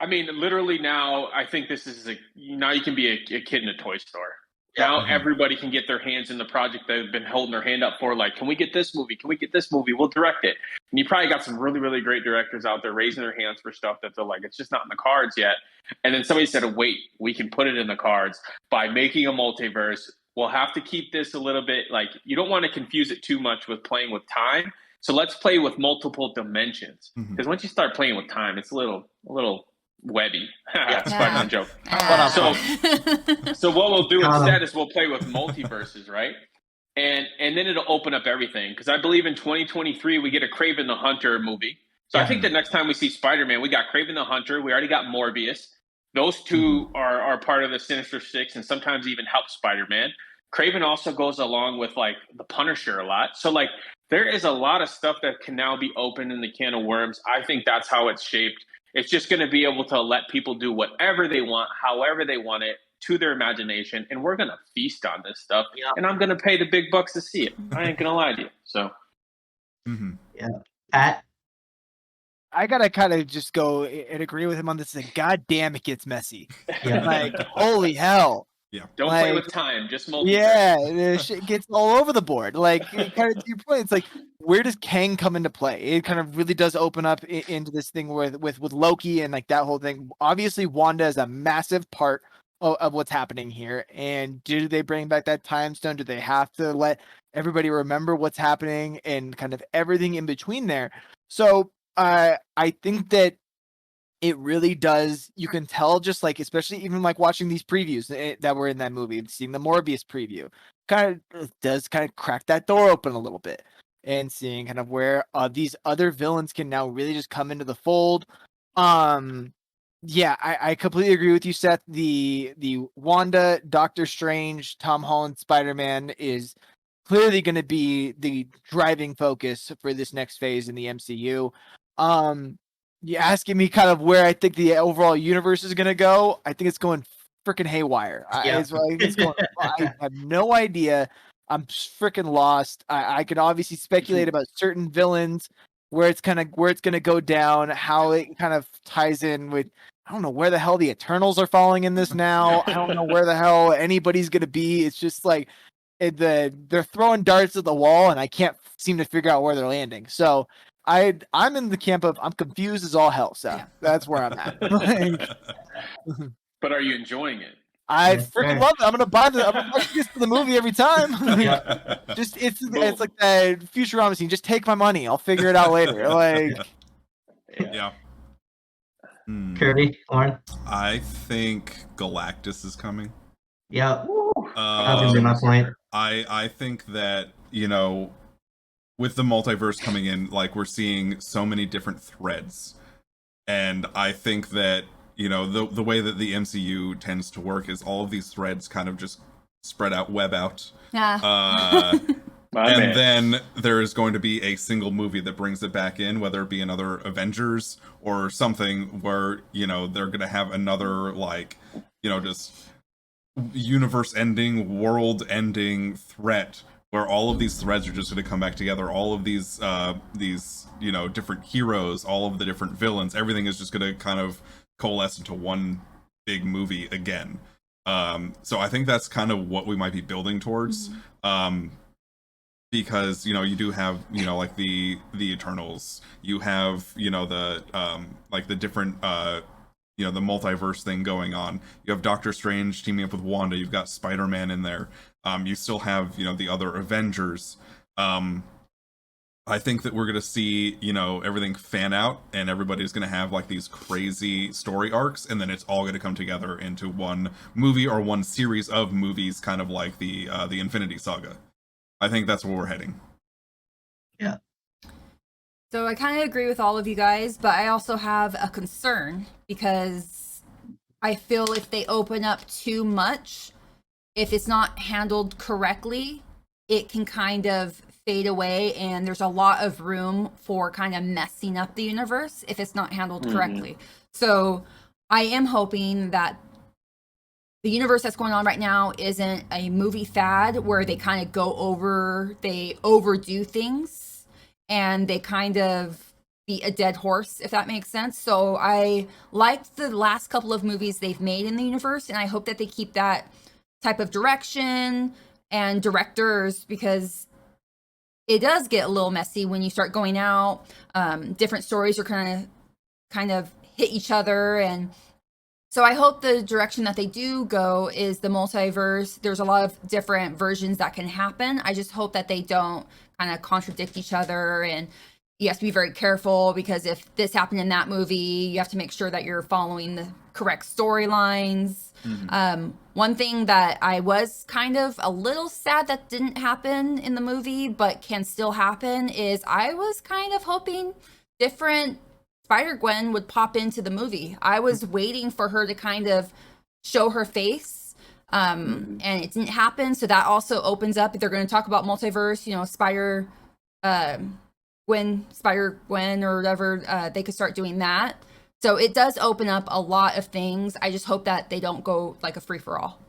I mean, literally now, I think this is now you can be a kid in a toy store. Now everybody can get their hands in the project they've been holding their hand up for. Like, can we get this movie? Can we get this movie? We'll direct it. And you probably got some really, really great directors out there raising their hands for stuff that they're like, it's just not in the cards yet. And then somebody said, wait, we can put it in the cards by making a multiverse. We'll have to keep this a little bit, you don't want to confuse it too much with playing with time. So let's play with multiple dimensions. Because once you start playing with time, it's a little webby. Spider-Man joke. So what we'll do instead is we'll play with multiverses, right? And then it'll open up everything. Because I believe in 2023 we get a Kraven the Hunter movie. So I think the next time we see Spider-Man, we got Kraven the Hunter. We already got Morbius. Those two are part of the Sinister Six and sometimes even help Spider-Man. Kraven also goes along with the Punisher a lot. So there is a lot of stuff that can now be opened in the can of worms. I think that's how it's shaped. It's just going to be able to let people do whatever they want, however they want it, to their imagination. And we're going to feast on this stuff. And I'm going to pay the big bucks to see it. I ain't going to lie to you. So, yeah. Pat? I gotta kind of just go and agree with him on this. God damn, it gets messy. Holy hell. Don't play with time, just multiverse. Yeah, shit gets all over the board. Kind of to your point, it's where does Kang come into play? It kind of really does open up into this thing with Loki and that whole thing. Obviously, Wanda is a massive part of what's happening here. And do they bring back that time stone? Do they have to let everybody remember what's happening and kind of everything in between there? So I think that it really does. You can tell just especially even watching these previews that were in that movie and seeing the Morbius preview does crack that door open a little bit and seeing kind of where these other villains can now really just come into the fold. Yeah, I completely agree with you, Seth. The Wanda, Doctor Strange, Tom Holland, Spider-Man is clearly going to be the driving focus for this next phase in the MCU. You're asking me kind of where I think the overall universe is going to go. I think it's going freaking haywire. I have no idea. I'm freaking lost. I could obviously speculate about certain villains, where it's going to go down, how it kind of ties in with. I don't know where the hell the Eternals are falling in this now. I don't know where the hell anybody's going to be. It's just they're throwing darts at the wall, and I can't seem to figure out where they're landing. So I'm in the camp of I'm confused as all hell. So that's where I'm at. But are you enjoying it? I freaking love it. I'm gonna buy tickets to the movie every time. Just it's like that Futurama scene. Just take my money. I'll figure it out later. Kirby, Lauren? I think Galactus is coming. Yeah. That was gonna be my point. I think that, with the multiverse coming in, like, we're seeing so many different threads. And I think that, the way that the MCU tends to work is all of these threads kind of just spread out, web out. Yeah. And then there is going to be a single movie that brings it back in, whether it be another Avengers or something where, they're going to have another, like, just universe-ending, world-ending threat where all of these threads are just going to come back together. All of these different heroes, all of the different villains, everything is just going to kind of coalesce into one big movie again. So I think that's kind of what we might be building towards. Because you do have like the Eternals, you have the like the different the multiverse thing going on. You have Doctor Strange teaming up with Wanda. You've got Spider-Man in there. You still have the other Avengers. I think that we're gonna see everything fan out, and everybody's gonna have like these crazy story arcs, and then it's all gonna come together into one movie or one series of movies, kind of like the Infinity Saga. I think that's where we're heading. Yeah. So I kind of agree with all of you guys, but I also have a concern because I feel if they open up too much, if it's not handled correctly, it can kind of fade away, and there's a lot of room for kind of messing up the universe if it's not handled correctly. So I am hoping that the universe that's going on right now isn't a movie fad where they kind of they overdo things and they kind of beat a dead horse, if that makes sense. So I liked the last couple of movies they've made in the universe, and I hope that they keep that type of direction and directors, because it does get a little messy when you start going out. Different stories are kind of hit each other, and so I hope the direction that they do go is the multiverse. There's a lot of different versions that can happen. I just hope that they don't kind of contradict each other, and you have to be very careful because if this happened in that movie, you have to make sure that you're following the correct storylines. One thing that I was kind of a little sad that didn't happen in the movie, but can still happen, is I was kind of hoping different Spider-Gwen would pop into the movie. I was waiting for her to kind of show her face, and it didn't happen. So that also opens up, if they're going to talk about multiverse, Spider-Gwen or whatever, they could start doing that. So it does open up a lot of things. I just hope that they don't go like a free-for-all.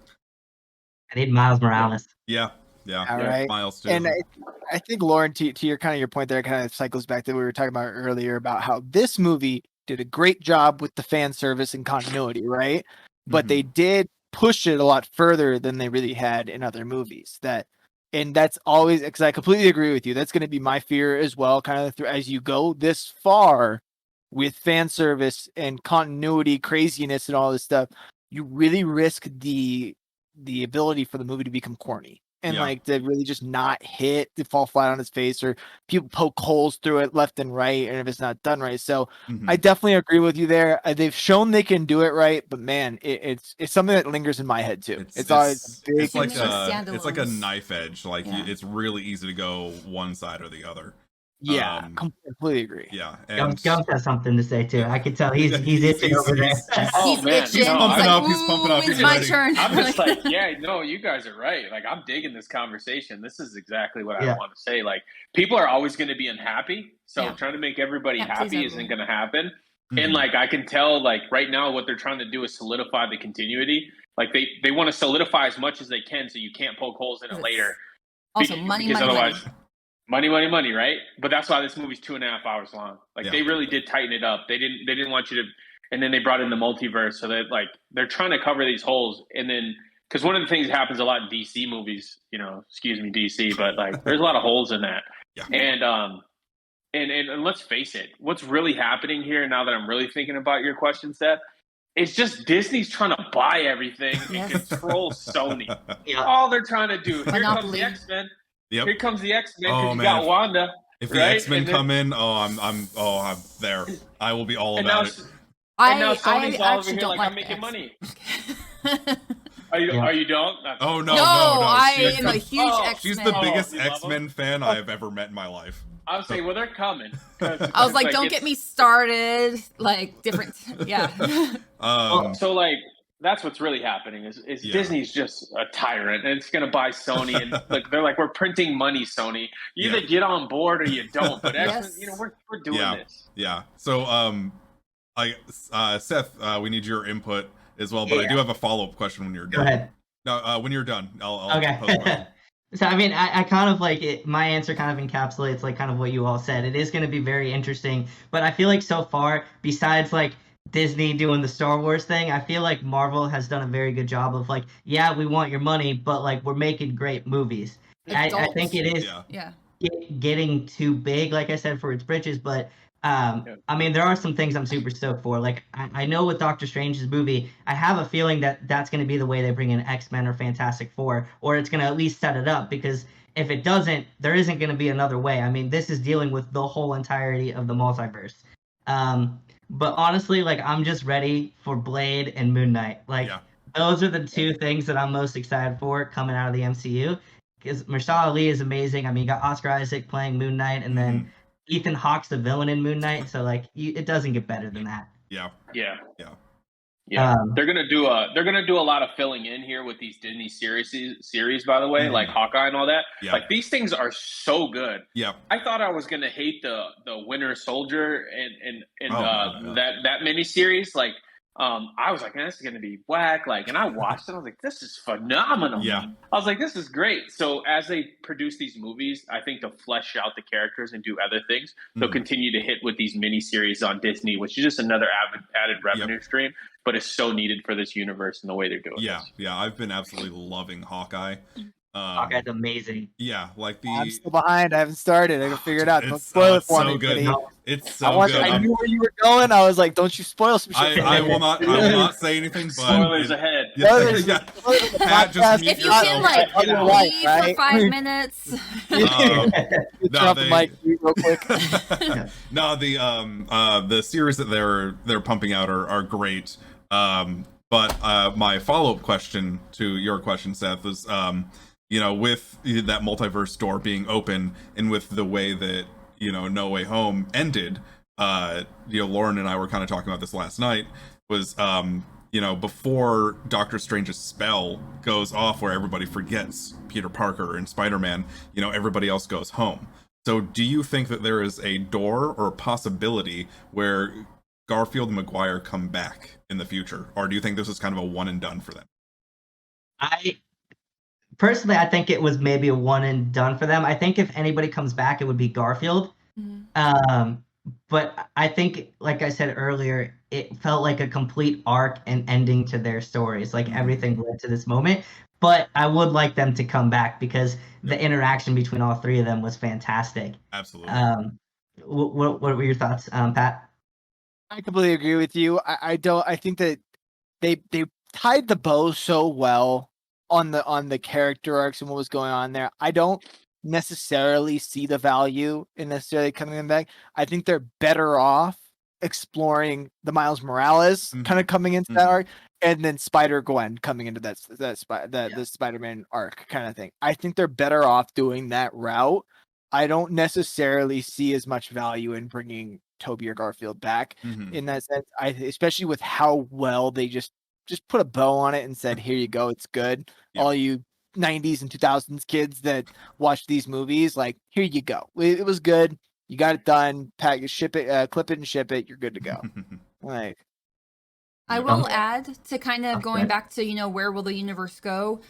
I need Miles Morales. Yeah. All right. Miles too. And I think, Lauren, to your point there, kind of cycles back to what we were talking about earlier about how this movie did a great job with the fan service and continuity, right? But they did push it a lot further than they really had in other movies. And that's always, because I completely agree with you. That's going to be my fear as well, kind of as you go this far with fan service and continuity, craziness, and all this stuff. You really risk the ability for the movie to become corny. And like to really just not hit, to fall flat on its face, or people poke holes through it left and right, and if it's not done right. So I definitely agree with you there. They've shown they can do it right, but man, it's something that lingers in my head too. It's always a big. It's like a knife edge. Like it's really easy to go one side or the other. Yeah, completely agree. Yeah, and Gums has something to say too. I can tell he's itching over there. Oh man, he's pumping up. He's pumping up. It's my turn. I'm just like, you guys are right. Like, I'm digging this conversation. This is exactly what I want to say. Like, people are always going to be unhappy, so trying to make everybody happy isn't going to happen. And like, I can tell, like, right now, what they're trying to do is solidify the continuity. Like, they want to solidify as much as they can, so you can't poke holes in it later. Also, money, money, right? But that's why this movie's 2.5 hours long. Like, they really did tighten it up. They didn't want you to, and then they brought in the multiverse, so that, like, they're trying to cover these holes. And then, because one of the things that happens a lot in DC movies, excuse me, DC, but like, there's a lot of holes in that. And let's face it, what's really happening here, now that I'm really thinking about your question, Seth, it's just Disney's trying to buy everything and control Sony. All they're trying to do. Here comes the X-Men. Here comes the X-Men, because you got Wanda. If the X-Men come in, I'm there. I will be all about it. And now Sony's all over here like, I'm making money. Are you don't? Oh no, I She's am a the, huge oh, X-Men. she's the biggest you love X-Men fan I've ever met in my life. I was saying, well, they're coming. I was like, don't get me started. Like different, yeah. So like that's what's really happening is Yeah. Disney's just a tyrant and it's gonna buy Sony and like they're like, we're printing money, Sony. You either get on board or you don't. But Yes. you know, we're doing this. Yeah. So Seth, we need your input as well, but I do have a follow-up question when you're done. Go ahead. No, when you're done, I'll Okay. pose a question. So I mean, I kind of like it. My answer kind of encapsulates like kind of what you all said. It is going to be very interesting, but I feel like so far, besides like Disney doing the Star Wars thing, I feel like Marvel has done a very good job of like, yeah, we want your money, but like we're making great movies. I think it is Yeah. getting too big, like I said, for its britches, but I mean, there are some things I'm super stoked for. Like, I know with Doctor Strange's movie, I have a feeling that that's going to be the way they bring in X-Men or Fantastic Four, or it's going to at least set it up, because if it doesn't, there isn't going to be another way. I mean, this is dealing with the whole entirety of the multiverse. But honestly, like, I'm just ready for Blade and Moon Knight. Like, those are the two things that I'm most excited for coming out of the MCU. Because Mahershala Ali is amazing. I mean, you got Oscar Isaac playing Moon Knight, and then Ethan Hawke's the villain in Moon Knight. So like, it doesn't get better than that. Yeah. They're gonna do a lot of filling in here with these Disney series, by the way, like Hawkeye and all that. Yeah. Like these things are so good. Yeah. I thought I was gonna hate the Winter Soldier and that miniseries. Like, I was like, man, this is gonna be whack. Like, and I watched it. I was like, this is phenomenal. Yeah. I was like, this is great. So as they produce these movies, I think to flesh out the characters and do other things, they'll continue to hit with these miniseries on Disney, which is just another added revenue stream, but it's so needed for this universe and the way they're doing this. Yeah. I've been absolutely loving Hawkeye. Hawkeye's amazing. Yeah, like I'm still behind. I haven't started. I can figure it out. Don't spoil it for me. Good. No. It's so good. I knew where you were going. I was like, don't you spoil some shit. I will not say anything. But Spoilers ahead. Pat, just If you can like leave for 5 minutes. Drop the mic real quick. No, the series that they're pumping out are great. But my follow-up question to your question, Seth, is with that multiverse door being open and with the way that No Way Home ended, Lauren and I were kind of talking about this last night, was before Doctor Strange's spell goes off where everybody forgets Peter Parker and Spider-Man, everybody else goes home. So do you think that there is a door or a possibility where Garfield and Maguire come back in the future, or do you think this is kind of a one and done for them? Personally, I think it was maybe a one and done for them. I think if anybody comes back, it would be Garfield. But I think, like I said earlier, it felt like a complete arc and ending to their stories. Like everything led to this moment. But I would like them to come back because the interaction between all three of them was fantastic. Absolutely. What were your thoughts, Pat? I completely agree with you. I think that they tied the bow so well on the character arcs and what was going on there. I don't necessarily see the value in necessarily coming back. I think they're better off exploring the Miles Morales kind of coming into that arc, and then Spider-Gwen coming into the Spider-Man arc kind of thing. I think they're better off doing that route. I don't necessarily see as much value in bringing Tobey or Garfield back in that sense. Especially with how well they just put a bow on it and said, here you go, it's good. All you 90s and 2000s kids that watch these movies, like, here you go. It was good. You got it done. Ship it, clip it and ship it. You're good to go. Like, I will add to kind of going back to, where will the universe go?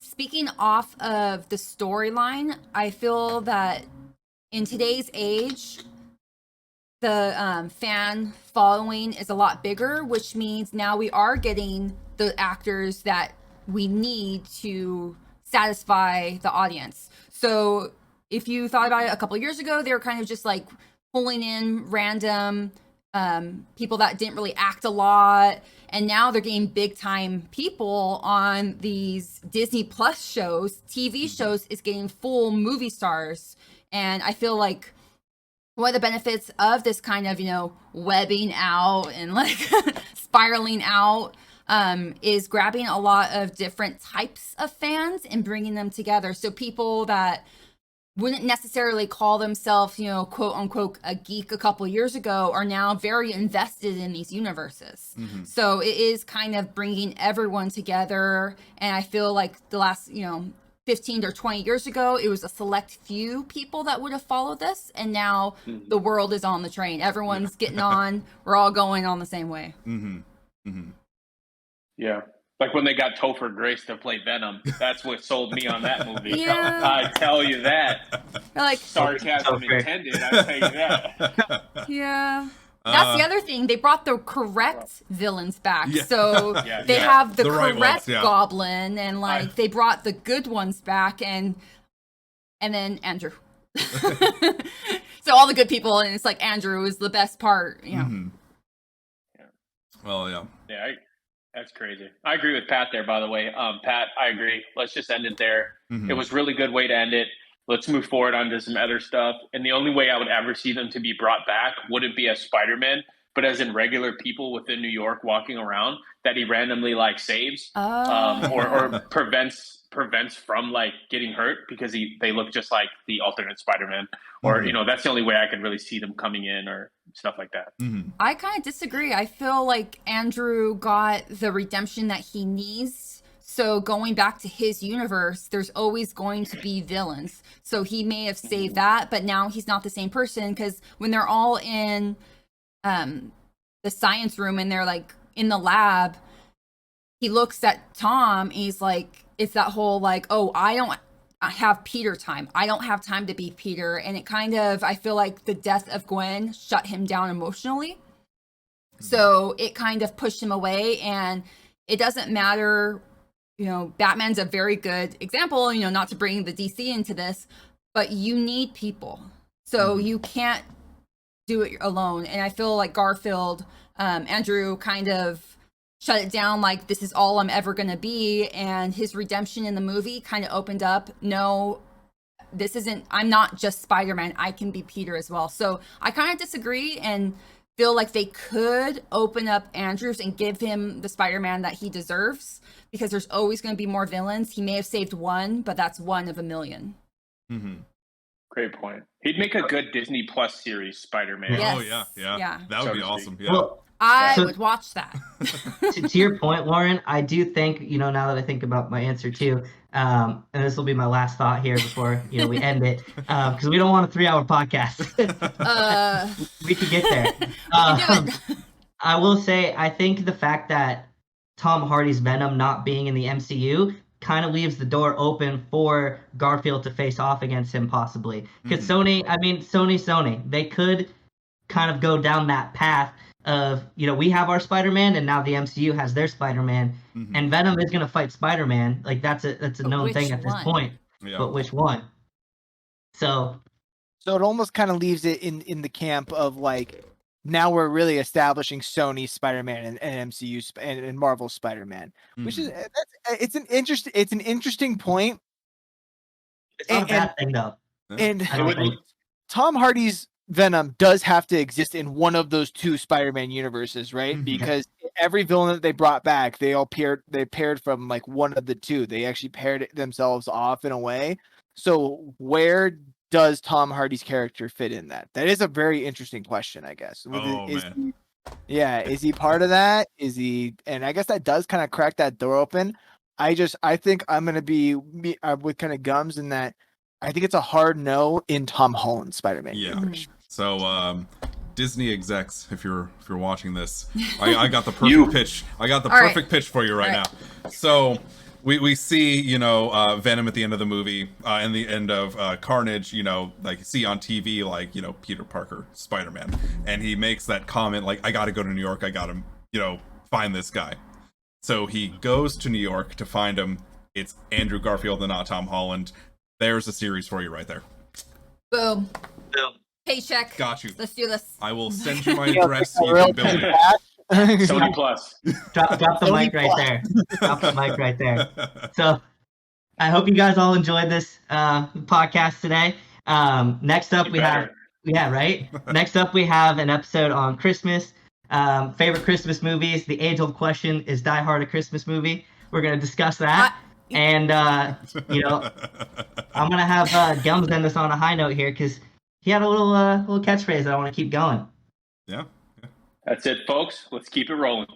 Speaking off of the storyline, I feel that in today's age, the fan following is a lot bigger, which means now we are getting the actors that we need to satisfy the audience. So if you thought about it a couple of years ago, they were kind of just like pulling in random people that didn't really act a lot, and now they're getting big time people on these Disney Plus shows. TV shows is getting full movie stars, and I feel like one of the benefits of this kind of webbing out and like spiraling out is grabbing a lot of different types of fans and bringing them together. So people that wouldn't necessarily call themselves, you know, quote unquote, a geek a couple years ago are now very invested in these universes. So it is kind of bringing everyone together. And I feel like the last, you know, 15 or 20 years ago, it was a select few people that would have followed this. And now the world is on the train. Everyone's getting on. We're all going on the same way. Yeah. Like when they got Topher Grace to play Venom, that's what sold me on that movie. Yeah. I tell you that. Like, Sarcasm Topher. intended, I tell you that. yeah. That's the other thing. They brought the correct villains back. Yeah. So Yeah, they yeah. have the The right correct ones, yeah. goblin, and like they brought the good ones back, and then Andrew. So all the good people, and it's like Andrew is the best part, you know. Well, yeah. Yeah, that's crazy. I agree with Pat there, by the way. Pat, I agree. Let's just end it there. It was a really good way to end it. Let's move forward onto some other stuff. And the only way I would ever see them to be brought back wouldn't be as Spider-Man, but as in regular people within New York walking around that he randomly like saves or prevents from like getting hurt because they look just like the alternate Spider-Man. Or, you know, that's the only way I could really see them coming in or stuff like that. I kind of disagree. I feel like Andrew got the redemption that he needs. So going back to his universe, there's always going to be villains. So he may have saved that, but now he's not the same person, because when they're all in the science room and they're like in the lab, he looks at Tom and he's like, it's that whole like, oh, I don't have Peter time. I don't have time to be Peter. And it kind of, I feel like the death of Gwen shut him down emotionally. So it kind of pushed him away, and it doesn't matter. You know, Batman's a very good example, you know, not to bring the DC into this, but you need people. So you can't do it alone. And I feel like Garfield, Andrew kind of shut it down like, this is all I'm ever going to be. And his redemption in the movie kind of opened up, no, I'm not just Spider-Man. I can be Peter as well. So I kind of disagree and feel like they could open up Andrews and give him the Spider-Man that he deserves, because there's always going to be more villains. He may have saved one, but that's one of a million. Great point. He'd make a good Disney Plus series, Spider-Man. Yes. Oh, yeah. Yeah. That would be So to speak. awesome. Yeah. Well, I So- would watch that. to your point, Lauren, I do think, you know, now that I think about my answer too, and this will be my last thought here before, you know, we end it, because we don't want a 3-hour podcast. We could get there. do it. I will say, I think the fact that Tom Hardy's Venom not being in the MCU kind of leaves the door open for Garfield to face off against him possibly. Because Sony, they could kind of go down that path of, you know, we have our Spider-Man and now the MCU has their Spider-Man, and Venom is going to fight Spider-Man. Like that's a known thing at this point. Yeah. But which one? So it almost kind of leaves it in the camp of like, now we're really establishing Sony's Spider-Man and MCU and Marvel's Spider-Man, which is it's an interesting point. it's not a bad thing though. And I don't think. Tom Hardy's Venom does have to exist in one of those two Spider-Man universes, right? Because every villain that they brought back, they paired from like one of the two. They actually paired themselves off in a way. So where does Tom Hardy's character fit in that? That is a very interesting question, I guess. Man. Is he part of that? Is he? And I guess that does kind of crack that door open. I think I'm gonna be with kind of gums in that. I think it's a hard no in Tom Holland's Spider-Man. Yeah. So Disney execs, if you're watching this, I got the perfect pitch. I got the All perfect right. pitch for you right All now. So we see, you know, Venom at the end of the movie, and the end of Carnage, you know, like see on TV, like, you know, Peter Parker, Spider-Man, and he makes that comment like, I got to go to New York, I got to, you know, find this guy. So he goes to New York to find him. It's Andrew Garfield and not Tom Holland. There's a series for you right there. Boom. Paycheck. Got you. Let's do this. I will send you my address. You can build it. Sony Plus. Drop the mic right there. Drop the mic right there. So I hope you guys all enjoyed this podcast today. Next up we have Next up we have an episode on Christmas. Favorite Christmas movies. The age-old question, is Die Hard a Christmas movie? We're gonna discuss that, and you know, I'm gonna have Gums end this on a high note here because he had a little catchphrase that I want to keep going. Yeah. That's it, folks. Let's keep it rolling.